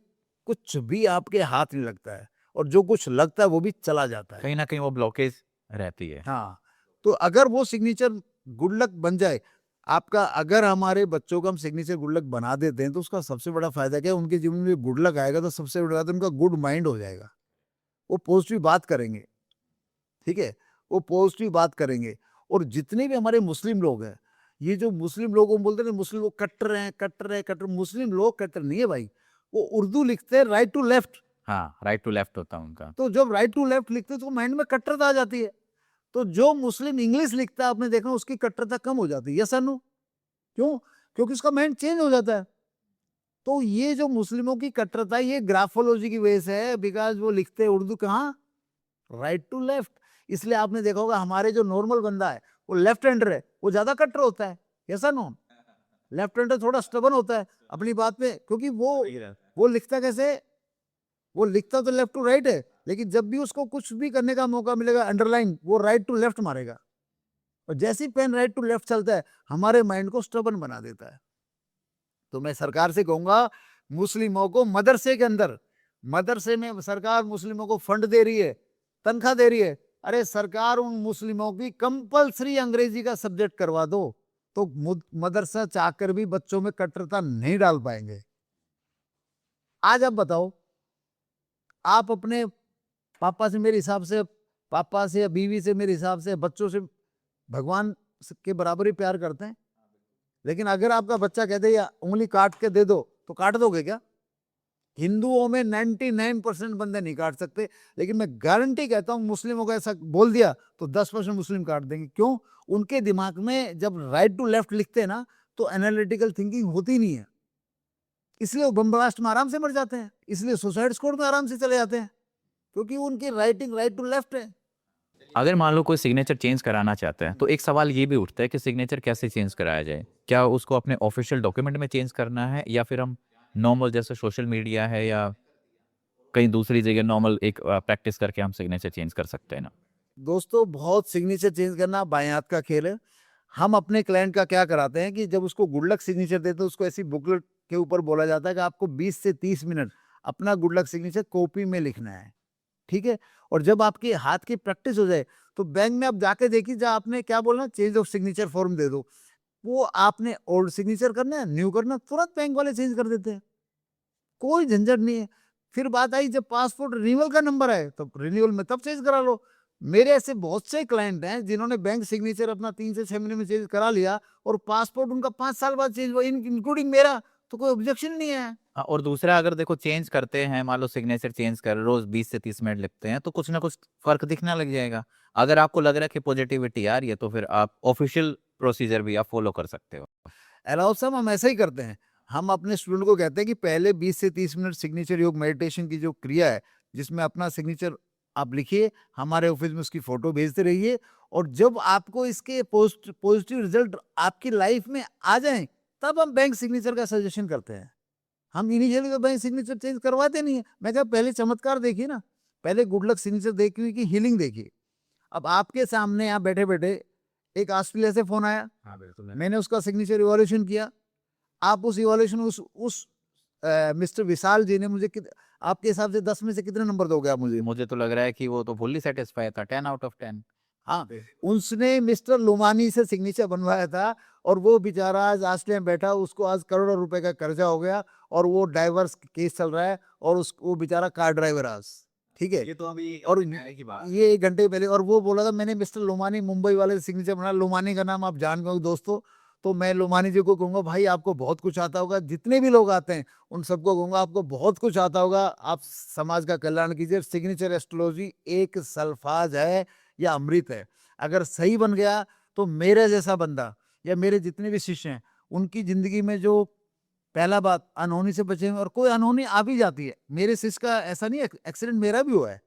कुछ भी आपके हाथ नहीं लगता है, और जो कुछ लगता है वो भी चला जाता है। कहीं ना कहीं वो ब्लॉकेज रहती है। हाँ, तो अगर वो सिग्नेचर गुड लक बन जाए आपका, अगर हमारे बच्चों का हम सिग्नेचर गुड लक बना देते हैं, तो उसका सबसे बड़ा फायदा क्या है, उनके जीवन में गुड लक आएगा, तो सबसे बड़ा बात है, उनका गुड माइंड हो जाएगा। वो पॉजिटिव बात करेंगे। ठीक है, वो पॉजिटिव बात करेंगे। और जितने भी हमारे मुस्लिम लोग हैं, ये जो मुस्लिम लोगों को बोलते हैं मुस्लिम लोग कट्टर हैं, कट्टर है, कट्टर, मुस्लिम लोग कट्टर नहीं है भाई। वो उर्दू लिखते हैं राइट टू लेफ्ट, हाँ, राइट टू लेफ्ट होता है उनका। तो जब राइट टू लेफ्ट लिखते हैं तो माइंड में कट्टरता आ जाती है। तो जो मुस्लिम इंग्लिश लिखता है, आपने देखा, उसकी कट्टरता कम हो जाती है। यस और नो? क्यों? क्योंकि उसका माइंड चेंज हो जाता है। तो ये जो मुस्लिमों की कट्टरता है, ये ग्राफोलॉजी की वजह से है, बिकॉज वो लिखते हैं उर्दू कहाँ, राइट टू लेफ्ट। इसलिए आपने देखा होगा हमारे जो नॉर्मल बंदा है, वो लेफ्ट हैंडर है, वो ज्यादा कट्टर होता है। ऐसा नो? लेफ्ट हैंडर थोड़ा स्टबन होता है अपनी बात पे, क्योंकि वो लिखता कैसे, वो लिखता तो लेफ्ट टू राइट है, लेकिन जब भी उसको कुछ भी करने का मौका मिलेगा, अंडरलाइन, वो राइट टू लेफ्ट मारेगा। और जैसे ही पेन राइट टू लेफ्ट चलता है, हमारे माइंड को स्टबन बना देता है। तो मैं सरकार से कहूंगा, मुस्लिमों को मदरसे के अंदर, मदरसे में सरकार मुस्लिमों को फंड दे रही है, तनख्वाह दे रही है, अरे सरकार उन मुस्लिमों की कंपलसरी अंग्रेजी का सब्जेक्ट करवा दो, तो मदरसा चाहकर भी बच्चों में कट्टरता नहीं डाल पाएंगे। आज आप बताओ, आप अपने पापा से मेरे हिसाब से, पापा से या बीवी से मेरे हिसाब से, बच्चों से भगवान के बराबर ही प्यार करते हैं। लेकिन अगर आपका बच्चा कहते या उंगली काट के दे दो, तो काट दोगे क्या? हिंदुओं में 99% बंदे नहीं काट सकते, लेकिन मैं गारंटी कहता हूं, मुस्लिमों को ऐसा बोल दिया तो 10% मुस्लिम काट देंगे। क्यों? उनके दिमाग में जब राइट टू लेफ्ट लिखते हैं ना, तो एनालिटिकल थिंकिंग होती नहीं है, इसलिए वो बम ब्लास्ट में आराम से मर जाते हैं, इसलिए सुसाइड स्क्वाड में आराम से चले जाते हैं, क्योंकि उनकी राइटिंग राइट टू लेफ्ट है। अगर मान लो कोई सिग्नेचर चेंज कराना चाहता है, तो एक सवाल ये भी उठता है कि सिग्नेचर कैसे चेंज कराया जाए। क्या उसको अपने ऑफिशियल डॉक्यूमेंट में चेंज करना है, या फिर हम नॉर्मल जैसे सोशल मीडिया है या कहीं दूसरी जगह नॉर्मल एक प्रैक्टिस करके हम सिग्नेचर चेंज कर सकते हैं ना? दोस्तों, बहुत सिग्नेचर चेंज करना बाएं हाथ का खेल है। हम अपने क्लाइंट का क्या कराते हैं कि जब उसको गुड लक सिग्नेचर देते हैं उसको ऐसी बुकलेट के ऊपर बोला जाता है कि आपको 20 से 30 मिनट अपना गुड लक सिग्नेचर कॉपी में लिखना है, ठीक है। और जब आपके हाथ की प्रैक्टिस हो जाए तो बैंक में आप जाके देखिए, जहाँ आपने क्या बोलना, चेंज ऑफ सिग्नेचर फॉर्म दे दो, वो आपने ओल्ड सिग्नेचर करना है, न्यू करना, तुरंत बैंक वाले चेंज कर देते हैं, कोई झंझट नहीं है। फिर बात आई जब पासपोर्ट रिन्यूअल का नंबर आए तो रिन्यूअल में तब चेंज करा लो। मेरे ऐसे बहुत से क्लाइंट हैं जिन्होंने बैंक सिग्नेचर अपना 3 से 6 महीने में चेंज करा लिया और पासपोर्ट उनका 5 साल बाद चेंज हुआ, इंक्लूडिंग मेरा, तो कोई ऑब्जेक्शन नहीं है। हाँ, और दूसरा अगर देखो चेंज करते हैं, मान लो सिग्नेचर चेंज कर रोज 20 से 30 मिनट लिखते हैं, तो कुछ ना कुछ फर्क दिखने लग जाएगा। अगर आपको लग रहा है कि पॉजिटिविटी आ रही है तो फिर आप ऑफिशियल प्रोसीजर भी आप फॉलो कर सकते हो। अलाउ साहब हम ऐसा ही करते हैं। हम अपने स्टूडेंट को कहते हैं कि पहले 20 से 30 मिनट सिग्नेचर योग मेडिटेशन की जो क्रिया है, जिसमें अपना सिग्नेचर आप लिखिए, हमारे ऑफिस में उसकी फोटो भेजते रहिए, और जब आपको इसके पॉजिटिव रिजल्ट आपकी लाइफ में आ जाएं, तब हम बैंक सिग्नेचर का सजेशन करते हैं। हम इनिशियली तो बैंक सिग्नेचर चेंज करवाते नहीं है। मैं कहा पहले चमत्कार देखिए ना, पहले गुड लक सिग्नेचर देखिए कि हीलिंग देखिए। अब आपके सामने यहाँ बैठे बैठे एक ऑस्ट्रेलिया से फोन आया, हाँ बिल्कुल मैंने उसका सिग्नेचर इवोल्यूशन किया। आप उस इवोल्यूशन उस मिस्टर विशाल जी ने मुझे आपके हिसाब से 10 में से कितने नंबर दोगे आप मुझे? मुझे तो लग रहा है कि वो तो फुल्ली सेटिस्फाई था, 10 आउट ऑफ 10। हाँ, उसने मिस्टर लोमानी से सिग्नेचर बनवाया था, और वो बेचारा आज ऑस्ट्रेलिया में बैठा, उसको आज करोड़ों रुपए का कर्जा हो गया, और वो डाइवर्स केस चल रहा है, और वो बेचारा कार ड्राइवर आज, ठीक है। ये तो अभी और पहले की बात ये 1 घंटे पहले, और वो बोला था मैंने मिस्टर लोमानी मुंबई वाले से सिग्नेचर बना। लोमानी का नाम आप जान गए दोस्तों, तो मैं लोमानी जी को कहूंगा भाई आपको बहुत कुछ आता होगा, जितने भी लोग आते हैं उन सबको कहूंगा आपको बहुत कुछ आता होगा, आप समाज का कल्याण कीजिए। सिग्नेचर एस्ट्रोलॉजी एक सल्फाज है या अमृत है, अगर सही बन गया तो मेरे जैसा बंदा या मेरे जितने भी शिष्य हैं उनकी जिंदगी में जो पहला बात अनहोनी से बचेंगे, और कोई अनहोनी आ भी जाती है, मेरे शिष्य का ऐसा नहीं, एक्सीडेंट मेरा भी हुआ है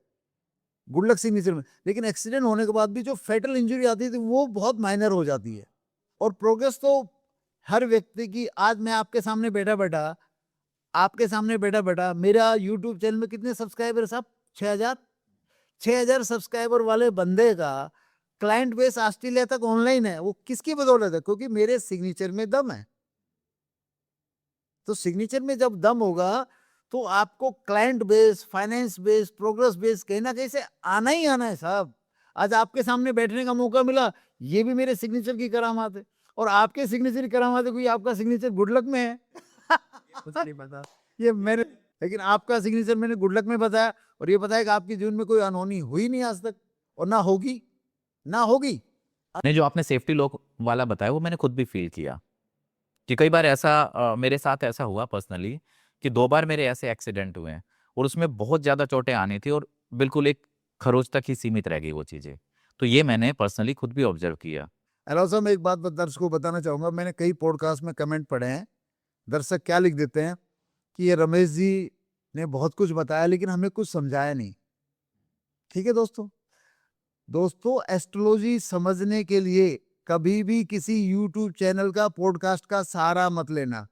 गुड लक सिग्नेचर में, लेकिन एक्सीडेंट होने के बाद भी जो फेटल इंजरी आती थी वो बहुत माइनर हो जाती है, और प्रोग्रेस तो हर व्यक्ति की। आज मैं आपके सामने बैठा बैठा मेरा यूट्यूब चैनल में कितने सब्सक्राइबर साहब? 6,000 सब्सक्राइबर वाले बंदे का क्लाइंट बेस ऑस्ट्रेलिया तक ऑनलाइन है। वो किसकी बदौलत है? क्योंकि मेरे सिग्नेचर में दम है। तो सिग्नेचर में जब दम होगा तो आपको client base, finance base, progress base कहीं ना कहीं से आना ही आना है साहब। आज आपके सामने बैठने का मौका मिला, ये भी मेरे सिग्नेचर की करामात है, और आपके सिग्नेचर की करामात है कोई आपका सिग्नेचर गुड लक में है कुछ नहीं पता। ये मैंने, लेकिन आपका सिग्नेचर मैंने गुड लक में बताया, और ये बताया कि आपके जीवन में कोई अनहोनी हुई नहीं आज तक, और ना होगी, ना होगी। नहीं, जो आपने सेफ्टी लॉक वाला बताया वो मैंने खुद भी फील किया कि कई बार ऐसा मेरे साथ ऐसा हुआ पर्सनली कि 2 बार मेरे ऐसे एक्सीडेंट हुए हैं, और उसमें बहुत ज़्यादा चोटें आनी थी और बिल्कुल एक खरोच तक ही सीमित रह गई वो चीज़ें। तो ये मैंने पर्सनली खुद भी ऑब्जर्व किया। हेलो साहब, मैं एक बात दर्शकों को बताना चाहूंगा, मैंने कई पॉडकास्ट में कमेंट पढ़े हैं, दर्शक क्या लिख देते हैं कि ये रमेश जी ने बहुत कुछ बताया लेकिन हमें कुछ समझाया नहीं। ठीक है दोस्तों एस्ट्रोलॉजी समझने के लिए कभी भी किसी यूट्यूब चैनल का, पॉडकास्ट का सहारा मत लेना।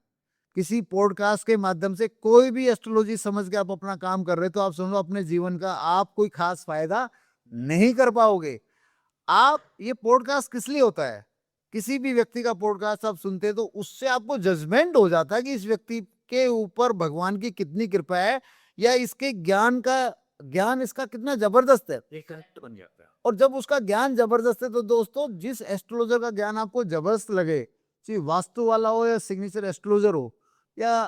किसी पॉडकास्ट के माध्यम से कोई भी एस्ट्रोलॉजी समझ के आप अपना काम कर रहे तो आप समझो अपने जीवन का आप कोई खास फायदा नहीं कर पाओगे। आप, ये पॉडकास्ट किस लिए होता है? किसी भी व्यक्ति का पॉडकास्ट आप सुनते हैं तो उससे आपको जजमेंट हो जाता है कि इस व्यक्ति के ऊपर भगवान की कितनी कृपा है, या इसके ज्ञान इसका कितना जबरदस्त है। एक कनेक्ट बन जाता है। और जब उसका ज्ञान जबरदस्त है तो दोस्तों जिस एस्ट्रोलॉजर का ज्ञान आपको जबरदस्त लगे, चाहे वास्तु वाला हो या सिग्नेचर एस्ट्रोलॉजर हो या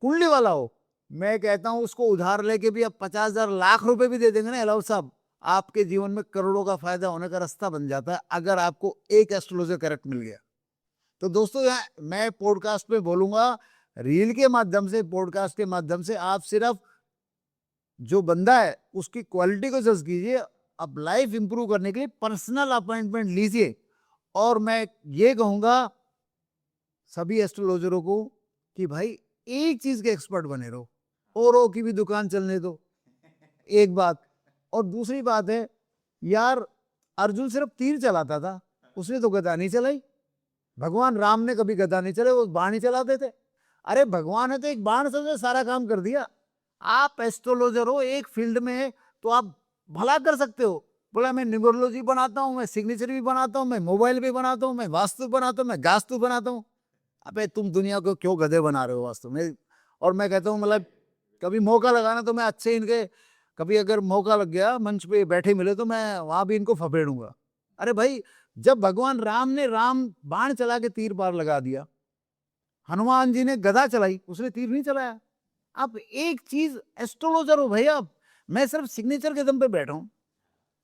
कुंडली वाला हो, मैं कहता हूं उसको उधार लेके भी आप 50,000 लाख रुपए भी दे देंगे ना अलाउ साहब, आपके जीवन में करोड़ों का फायदा होने का रास्ता बन जाता है अगर आपको एक एस्ट्रोलॉजर करेक्ट मिल गया। तो दोस्तों यहाँ मैं पॉडकास्ट में बोलूंगा, रील के माध्यम से, पॉडकास्ट के माध्यम से आप सिर्फ जो बंदा है उसकी क्वालिटी को जज कीजिए। अब लाइफ इंप्रूव करने के लिए पर्सनल अपॉइंटमेंट लीजिए। और मैं ये कहूंगा सभी एस्ट्रोलॉजरों को कि भाई एक चीज के एक्सपर्ट बने रहो, औरों की भी दुकान चलने दो, एक बात। और दूसरी बात है यार, अर्जुन सिर्फ तीर चलाता था, उसने तो गदा नहीं चलाई। भगवान राम ने कभी गदा नहीं चलाई, वो बाण ही चलाते थे। अरे भगवान है तो एक बाण से सारा काम कर दिया। आप एस्ट्रोलॉजर हो, एक फील्ड में है तो आप भला कर सकते हो, बोला मैं न्यूमरोलॉजी बनाता हूँ, मैं सिग्नेचर भी बनाता हूँ, मैं मोबाइल भी बनाता हूँ, मैं वास्तु बनाता हूँ, मैं गास्तु बनाता हूँ। अबे तुम दुनिया को क्यों गधे बना रहे हो वास्तु में? और मैं कहता हूँ मतलब कभी मौका लगाना तो मैं अच्छे इनके, कभी अगर मौका लग गया मंच पे बैठे मिले तो मैं वहां भी इनको फफेड़ूंगा। अरे भाई, जब भगवान राम ने राम बाण चला के तीर पार लगा दिया, हनुमान जी ने गदा चलाई, उसने तीर नहीं चलाया। आप एक चीज एस्ट्रोलॉजर हो भैया, मैं सिर्फ सिग्नेचर के दम पे बैठा हूं,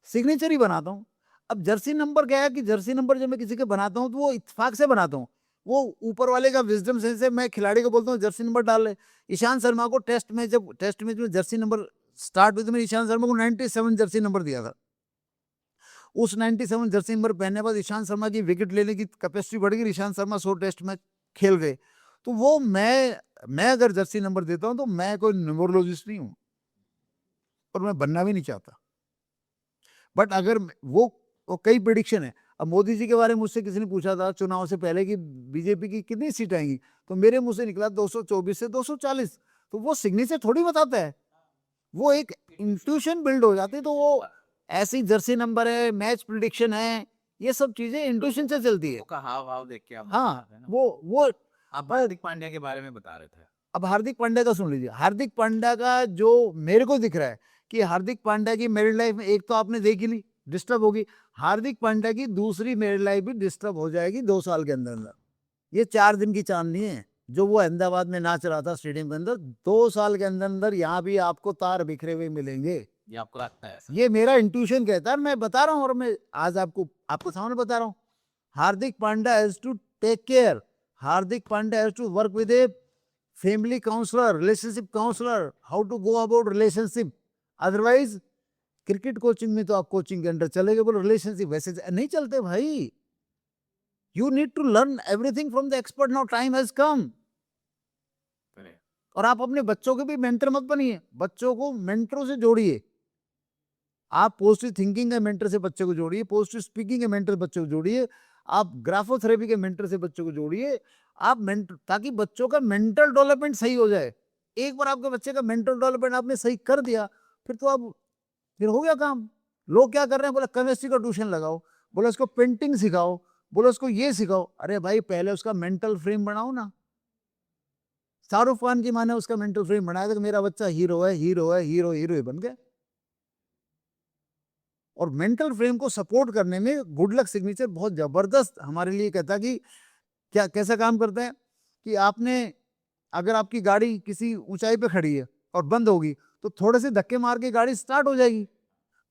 सिग्नेचर ही बनाता हूं। अब जर्सी नंबर क्या है कि जर्सी नंबर जब मैं किसी के बनाता हूं तो वो इत्तेफाक से बनाता हूं, वो ऊपर वाले का विजडम सेंस है। मैं खिलाड़ी को बोलता हूँ जर्सी नंबर डाल ले। ईशांत शर्मा को टेस्ट में, जब टेस्ट मैच में जर्सी नंबर स्टार्ट हुई तो मैंने ईशांत शर्मा को 97 जर्सी नंबर दिया था। उस 97 जर्सी नंबर पहनने के बाद ईशांत शर्मा की विकेट लेने की कैपेसिटी बढ़ गई, ईशांत शर्मा 100 टेस्ट मैच खेल गए। तो वो मैं अगर जर्सी नंबर देता हूं तो मैं कोई न्यूमरोलॉजिस्ट नहीं हूं और मैं बनना भी नहीं चाहता। बट अगर वो कई प्रिडिक्शन है। अब मोदी जी के बारे में मुझसे किसी ने पूछा था चुनाव से पहले कि बीजेपी की कितनी सीट आएंगी, तो मेरे मुंह से निकला 224 से 240। तो वो सिग्नेचर थोड़ी बताता है, वो एक इंट्यूशन बिल्ड हो जाती है। तो वो ऐसी जर्सी नंबर है, मैच प्रिडिक्शन है, ये सब चीजें इंट्यूशन से चलती है। का हाव भाव देख के आप हाँ, बता रहे हैं ना। वो आप हार्दिक पांड्या के बारे में बता रहे थे। अब हार्दिक पांड्या का सुन लीजिए। हार्दिक पांड्या का जो मेरे को दिख रहा है कि हार्दिक पांड्या की मैरिड लाइफ में, एक तो आपने देख ही ली, डिस्टर्ब होगी। हार्दिक पांड्या की दूसरी मैरिड लाइफ भी डिस्टर्ब हो जाएगी 2 साल के अंदर अंदर। ये 4 दिन की चांदनी है जो वो अहमदाबाद में नाच रहा था स्टेडियम के अंदर। 2 साल के अंदर अंदर यहाँ भी आपको तार बिखरे हुए मिलेंगे। ये आपको लगता है ऐसा? ये मेरा इंट्यूशन कहता है, मैं बता रहा हूँ और मैं आज आपको सामने बता रहा हूँ। Hardik Pandya has to take care, Hardik Pandya has to work with a family counsellor, relationship counsellor, how to go about relationship. Otherwise cricket coaching में तो आप कोचिंग के अंडर चलेंगे, बोलो रिलेशनशिप वैसे नहीं चलते भाई। You need to learn everything from the expert, now time has come. और आप अपने बच्चों के भी मेंटर मत बनिए, बच्चों को मेंटरों से जोड़िए। आप पॉजिटिव थिंकिंग के मेंटर से बच्चे को जोड़िए, पॉजिटिव स्पीकिंग के मेंटर बच्चे को जोड़िए, आप ग्राफोथेरेपी के मेंटर से बच्चों को जोड़िए। आप मेंटर, ताकि बच्चों का मेंटल डेवलपमेंट सही हो जाए। एक बार आपके बच्चे का मेंटल डेवलपमेंट आपने सही कर दिया, फिर तो आप, फिर हो गया काम। लोग क्या कर रहे हैं, बोला केमिस्ट्री का ट्यूशन लगाओ, बोला उसको पेंटिंग सिखाओ, बोला उसको ये सिखाओ। अरे भाई पहले उसका मेंटल फ्रेम बनाओ ना। शाहरुख खान की माने उसका मेंटल फ्रेम बनाया था कि मेरा बच्चा हीरो है, हीरो है, हीरो हीरो बन गया। और मेंटल फ्रेम को सपोर्ट करने में गुड लक सिग्नेचर बहुत जबरदस्त हमारे लिए कहता कि क्या कैसा काम करता है कि आपने, अगर आपकी गाड़ी किसी ऊंचाई पे खड़ी है और बंद होगी तो थोड़े से धक्के मार के गाड़ी स्टार्ट हो जाएगी।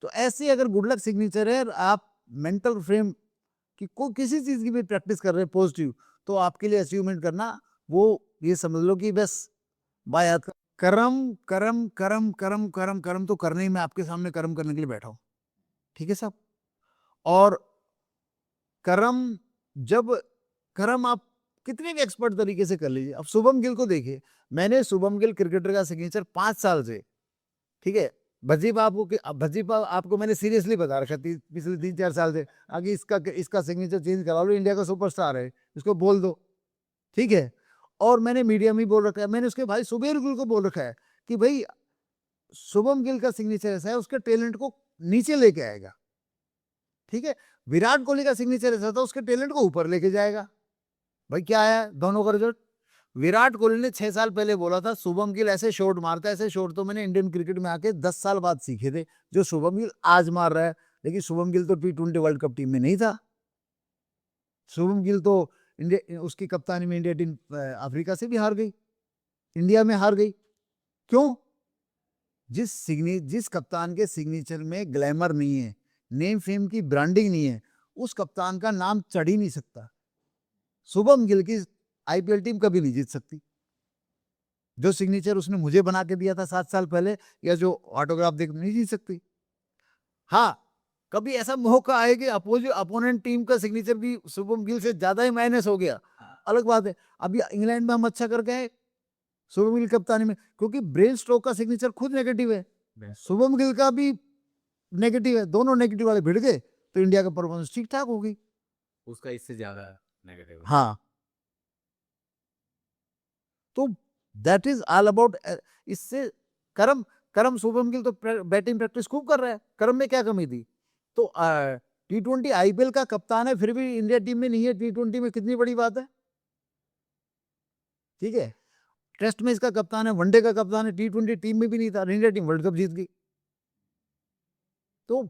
तो ऐसे अगर गुड लक सिग्नेचर है, आप मेंटल फ्रेम की को किसी चीज की भी प्रैक्टिस कर रहे हैं पॉजिटिव, तो आपके लिए अचीवमेंट करना, वो ये समझ लो कि बस बायात कर्म कर्म कर्म कर्म कर्म कर्म तो करने ही, मैं आपके सामने कर्म करने के लिए बैठा हूं, ठीक है साहब। और कर्म, जब कर्म आप कितने भी एक्सपर्ट तरीके से कर लीजिए। अब शुभम गिल को देखिए, मैंने शुभम गिल क्रिकेटर का सिग्नेचर 5 साल से, ठीक है, भजीपा आपको मैंने सीरियसली बता रखा पिछले 3-4 साल से, आगे इसका सिग्नेचर चेंज करा लो, इंडिया का सुपरस्टार है, इसको बोल दो, ठीक है। और मैंने मीडिया में बोल रखा है, मैंने उसके भाई सुबेर गिल को बोल रखा है कि भाई शुभम गिल का सिग्नेचर ऐसा है, उसके टैलेंट को नीचे लेके आएगा, ठीक है। विराट कोहली का सिग्नेचर ऐसा था, उसके टैलेंट को ऊपर लेके जाएगा। भाई क्या है दोनों का रिजल्ट? विराट कोहली ने 6 साल पहले बोला था शुभम गिल ऐसे शॉट मारता है, ऐसे शॉट तो मैंने इंडियन क्रिकेट में आके 10 साल बाद सीखे थे, जो शुभम गिल आज मार रहा है। लेकिन शुभम गिल तो T20 वर्ल्ड कप टीम में नहीं था। शुभम गिल तो इंडिया, उसकी कप्तानी में इंडिया टीम अफ्रीका से भी हार गई, इंडिया में हार गई। क्यों? जिस कप्तान के सिग्नेचर में ग्लैमर नहीं है, नेम फेम की ब्रांडिंग नहीं है, उस कप्तान का नाम चढ़ ही नहीं सकता। शुभम गिल की आईपीएल टीम कभी नहीं जीत सकती। जो सिग्नेचर उसने मुझे बना के दिया था 7 साल पहले, या जो ऑटोग्राफ देख, नहीं जीत सकती। हाँ, कभी ऐसा मौका आए कि अपोनेंट टीम का सिग्नेचर भी शुभम गिल से ज्यादा ही माइनस हो गया, अलग बात है। अभी इंग्लैंड में हम अच्छा करके आए शुभम गिल कप्तानी में, क्योंकि ब्रेन स्ट्रोक का सिग्नेचर खुद नेगेटिव है, शुभम गिल का भी नेगेटिव है, दोनों नेगेटिव वाले भिड़ गए, तो इंडिया का परफॉर्मेंस ठीक ठाक होगी। उसका इससे ज्यादा नेगेटिव। हाँ, तो दैट इज ऑल अबाउट। इससे कर्म शुभम गिल तो बैटिंग प्रैक्टिस खूब कर रहा है, कर्म में क्या कमी थी? तो T20 IPL का कप्तान है, फिर भी इंडिया टीम में नहीं है T20 में, कितनी बड़ी बात है, ठीक है। टेस्ट में इसका कप्तान है, वनडे का कप्तान है, T20 टीम में भी नहीं था, इंडिया टीम वर्ल्ड कप जीत गई। तो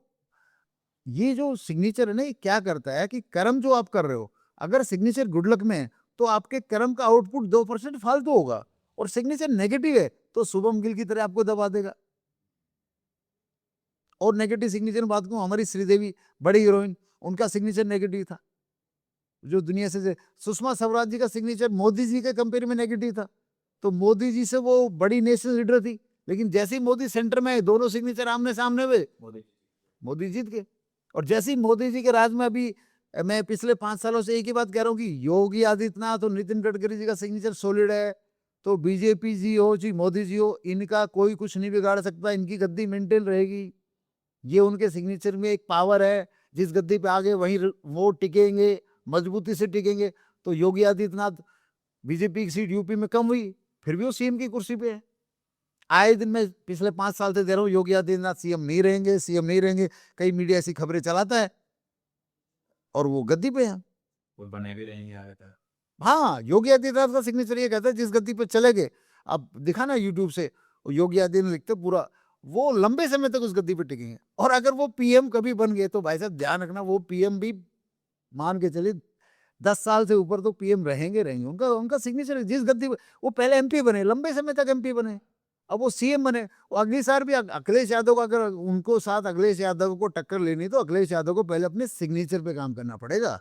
ये जो सिग्नेचर है ना, ये क्या करता है कि कर्म जो आप कर रहे हो, अगर सिग्नेचर गुड लक में है तो आपके कर्म का आउटपुट 2% फालतू होगा, और सिग्नेचर नेगेटिव है तो शुभम गिल की तरह आपको दबा देगा। और नेगेटिव सिग्नेचर में बात करूं, हमारी श्रीदेवी बड़ी हीरोइन, उनका सिग्नेचर नेगेटिव था, जो दुनिया से सुषमा स्वराज जी का सिग्नेचर मोदी जी के कंपेयर में नेगेटिव था। तो मोदी जी से वो बड़ी नेशनल लीडर थी, लेकिन जैसे ही मोदी सेंटर में आए, दोनों सिग्नेचर आमने सामने हुए, मोदी जीत गए। और जैसे ही मोदी जी के राज में, अभी मैं पिछले 5 सालों से एक ही बात कह रहा हूँ कि योगी आदित्यनाथ और नितिन गडकरी जी का सिग्नेचर सॉलिड है, तो बीजेपी जी हो जी मोदी जी हो, इनका कोई कुछ नहीं बिगाड़ सकता, इनकी गद्दी मेंटेन रहेगी। ये उनके सिग्नेचर में एक पावर है, जिस गद्दी पे आगे वहीं वो टिकेंगे, मजबूती से टिकेंगे। तो योगी आदित्यनाथ, बीजेपी की सीट यूपी में कम हुई, फिर भी वो सीएम की कुर्सी पे है। आए दिन मैं पिछले 5 साल से दे रहा हूँ, योगी आदित्यनाथ सीएम नहीं रहेंगे, सीएम नहीं रहेंगे, कई मीडिया ऐसी खबरें चलाता है, और वो गद्दी पे है। वो बने भी रहेंगे आगे तक। हाँ, योगी आदित्यनाथ का सिग्नेचर ये कहता है, जिस गद्दी पे चले गए, अब दिखा ना यूट्यूब से, योगी आदित्यनाथ लिखते पूरा, वो लंबे समय तक उस गद्दी पे टिकेंगे। और अगर वो पीएम कभी बन गए तो भाई साहब ध्यान रखना, वो पीएम भी मान के चलिए 10 साल से ऊपर तो पीएम रहेंगे रहेंगे। उनका उनका सिग्नेचर जिस गद्दी पे, वो पहले एमपी बने, लंबे समय तक एमपी बने, अब वो सीएम बने। वो अगली साल भी अखिलेश यादव को, अगर उनको साथ अखिलेश यादव को टक्कर लेनी, तो अखिलेश यादव को पहले अपने सिग्नेचर पे काम करना पड़ेगा।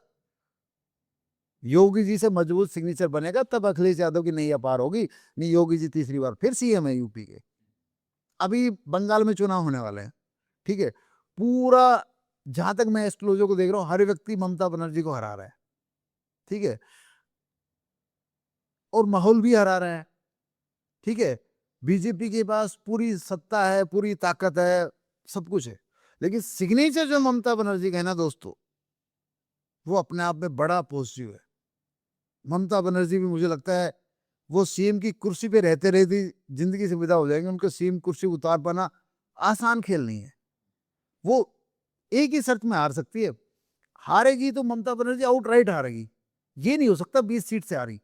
योगी जी से मजबूत सिग्नेचर बनेगा, तब अखिलेश यादव की नैया पार होगी। नहीं, योगी जी तीसरी बार फिर सीएम है यूपी के। अभी बंगाल में चुनाव होने वाले हैं, ठीक है। पूरा, जहां तक मैं एस्ट्रोलॉजर को देख रहा हूँ, हर व्यक्ति ममता बनर्जी को हरा रहा है, ठीक है, और माहौल भी हरा रहा है, ठीक है। बीजेपी के पास पूरी सत्ता है, पूरी ताकत है, सब कुछ है, लेकिन सिग्नेचर जो ममता बनर्जी का है ना दोस्तों, वो अपने आप में बड़ा पॉजिटिव है। ममता बनर्जी भी, मुझे लगता है, वो सीएम की कुर्सी पे रहते रहते जिंदगी से विदा हो जाएंगे। उनको सीएम कुर्सी उतार पाना आसान खेल नहीं है। वो एक ही शर्त में हार सकती है, हारेगी तो ममता बनर्जी आउटराइट हारेगी। ये नहीं हो सकता 20 सीट से हारी।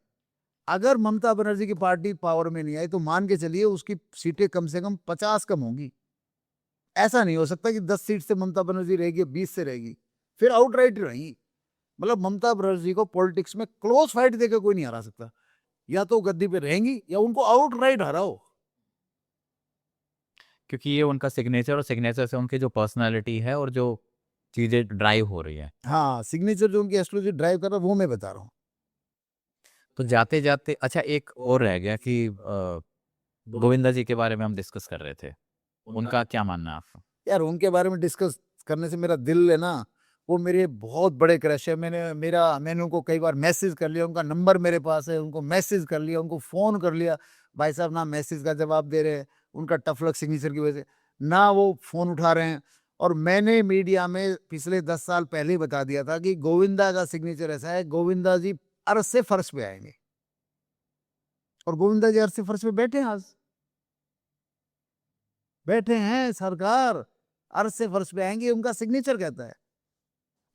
अगर ममता बनर्जी की पार्टी पावर में नहीं आई, तो मान के चलिए उसकी सीटें कम से कम 50 कम होंगी। ऐसा नहीं हो सकता कि 10 सीट से ममता बनर्जी रहेगी, 20 से रहेगी, फिर आउटराइट रहेगी। मतलब ममता बनर्जी को पॉलिटिक्स में क्लोज फाइट देकर कोई नहीं हरा सकता। या तो गद्दी पे रहेंगी, या उनको आउटराइट हराओ। क्योंकि ये उनका सिग्नेचर, और सिग्नेचर से उनकी जो पर्सनालिटी है और जो चीजें ड्राइव हो रही है। हाँ, सिग्नेचर जो उनकी एस्ट्रोलॉजी ड्राइव कर रहा है, वो मैं बता रहा हूँ। तो जाते जाते, अच्छा एक और रह गया कि गोविंदा जी के बारे में हम डिस्कस कर रहे थे, उनका क्या मानना है आपका? यार, उनके बारे में डिस्कस करने से मेरा दिल है ना, वो मेरे बहुत बड़े क्रश है। मैंने उनको कई बार मैसेज कर लिया, उनका नंबर मेरे पास है, उनको मैसेज कर लिया, उनको फोन कर लिया। भाई साहब ना मैसेज का जवाब दे रहे हैं, उनका टफ लक सिग्नेचर की वजह से ना वो फोन उठा रहे हैं। और मैंने मीडिया में पिछले 10 साल पहले ही बता दिया था कि गोविंदा का सिग्नेचर ऐसा है, गोविंदा जी अर्श से फर्श पे आएंगे। और गोविंदा जी अर्श से फर्श पे बैठे हैं, आज बैठे हैं सरकार, अर्श से फर्श पे आएंगे, उनका सिग्नेचर कहता है।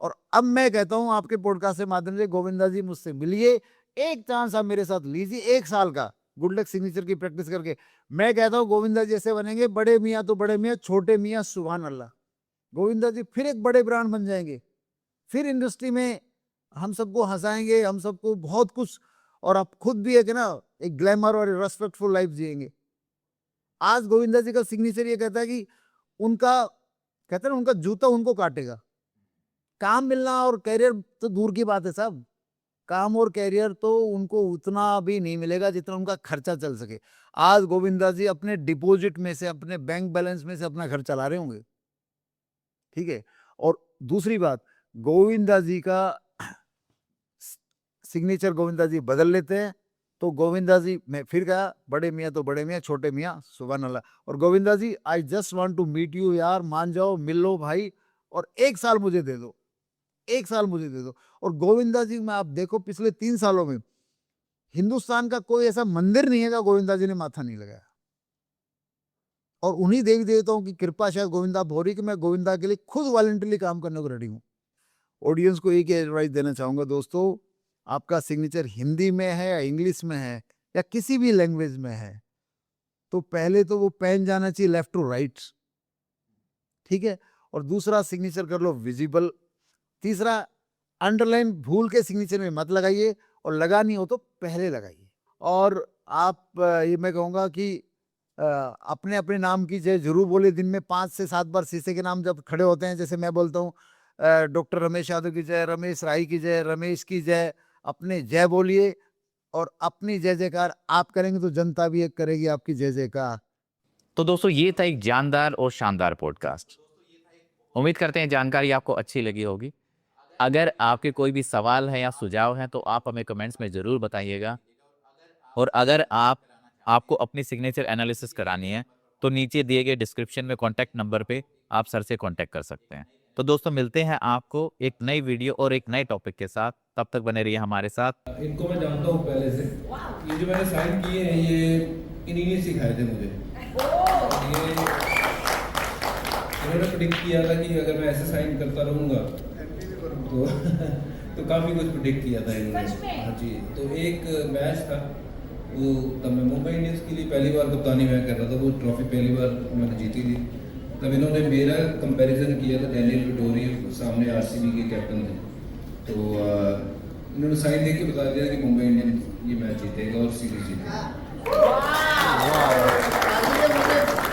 और अब मैं कहता हूं आपके पॉडकास्ट के माध्यम से, गोविंदा जी मुझसे मिलिए, एक चांस आप मेरे साथ लीजिए, 1 साल का गुड लक सिग्नेचर की प्रैक्टिस करके। मैं कहता हूं गोविंदा जी ऐसे बनेंगे, बड़े मियाँ तो बड़े मियाँ, छोटे मियाँ सुभान अल्लाह। गोविंदा जी फिर एक बड़े ब्रांड बन जाएंगे, फिर इंडस्ट्री में हम सबको हंसाएंगे, हम सबको बहुत कुछ, और आप खुद भी एक ना, एक ग्लैमर और रेस्पेक्टफुल लाइफ जिएंगे। आज गोविंदा जी का सिग्नेचर ये कहता है कि उनका, कहते हैं ना, उनका जूता उनको काटेगा। काम मिलना और कैरियर तो दूर की बात है साहब, काम और कैरियर तो उनको उतना भी नहीं मिलेगा जितना उनका खर्चा चल सके। आज गोविंदा जी अपने डिपॉजिट में से, अपने बैंक बैलेंस में से अपना घर चला रहे होंगे, ठीक है। और दूसरी बात, गोविंदा जी का सिग्नेचर गोविंदा जी बदल लेते हैं, तो गोविंदा जी, मैं फिर कहा, बड़े मियाँ तो बड़े मियाँ, छोटे मियाँ सुभान अल्लाह। और Govinda ji, I just want to meet you यार, मान जाओ, मिल लो भाई, और 1 साल मुझे दे दो, 1 साल मुझे दे दो। और गोविंदा जी में आप देखो, पिछले 3 सालों में हिंदुस्तान का कोई ऐसा मंदिर नहीं है, गोविंदा जी ने माथा नहीं लगाया। और उन्हीं देवी देवताओं की कृपा शायद गोविंदा अब हो रही कि मैं गोविंदा के लिए खुद वॉलंटरली काम करने को रेडी हूँ। ऑडियंस को एक एडवाइस देना चाहूँगा दोस्तों, आपका सिग्नेचर हिंदी में है या इंग्लिश में है या किसी भी लैंग्वेज में है, तो पहले तो वो पेन जाना चाहिए लेफ्ट टू राइट, ठीक है। और दूसरा, सिग्नेचर कर लो विजिबल। तीसरा, अंडरलाइन भूल के सिग्नेचर में मत लगाइए, और लगानी हो तो पहले लगाइए। और आप ये मैं कहूँगा कि अपने अपने नाम की जय जरूर बोले। दिन में 5 से 7 बार शीशे के नाम जब खड़े होते हैं, जैसे मैं बोलता हूँ डॉक्टर रमेश यादव की जय, रमेश राय की जय, रमेश की जय, अपने जय बोलिए। और अपनी जय जयकार आप करेंगे तो जनता भी एक करेगी आपकी जय जयकार। तो दोस्तों, ये था एक जानदार और शानदार पॉडकास्ट। उम्मीद करते हैं जानकारी आपको अच्छी लगी होगी। अगर आपके कोई भी सवाल है या सुझाव है तो आप हमें कमेंट्स में ज़रूर बताइएगा। और अगर आपको अपनी सिग्नेचर एनालिसिस करानी है तो नीचे दिए गए डिस्क्रिप्शन में कॉन्टैक्ट नंबर पे आप सर से कॉन्टैक्ट कर सकते हैं। तो दोस्तों, मिलते हैं आपको एक नई वीडियो और एक नए टॉपिक के साथ। तब तक बने रहिए हमारे साथ। इनको मैं जानता हूँ पहले से। ये जो मैंने साइन किए हैं ये इन्हीं ने सिखाए थे मुझे। ये इन्होंने प्रेडिक्ट किया था कि अगर मैं ऐसे साइन करता रहूँगा तो काफ़ी कुछ प्रेडिक्ट किया था इन्होंने। हाँ जी। तो एक मैच था, वो तब मैं मुंबई इंडियंस के लिए पहली बार कप्तानी मैं कर रहा था। वो ट्रॉफी पहली बार मैंने जीती थी। तब इन्होंने मेरा कंपैरिजन किया था डैनियल विटोरी, सामने आरसीबी के कैप्टन थे। तो इन्होंने साइन देख के बता दिया कि मुंबई इंडियंस ये मैच जीतेगा और सीरीज जीतेगा।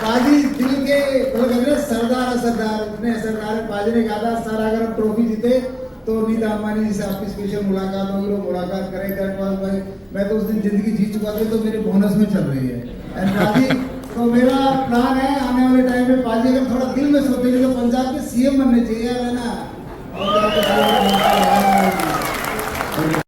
पाजी दिल के मतलब सरदार सरदार इतने सरदार पाजी ने कहा था, सर अगर हम ट्रॉफी जीते तो नीता अंबानी जी से आपकी स्पेशल मुलाकात होगी, लोग मुलाकात करेंगे। भाई मैं तो उस दिन जिंदगी जी चुका था, तो मेरे बोनस में चल रही है। एंड पाजी तो मेरा प्लान है आने वाले टाइम में, पाजी अगर थोड़ा दिल में सोचेंगे तो पंजाब के सीएम बनने चाहिए, है ना।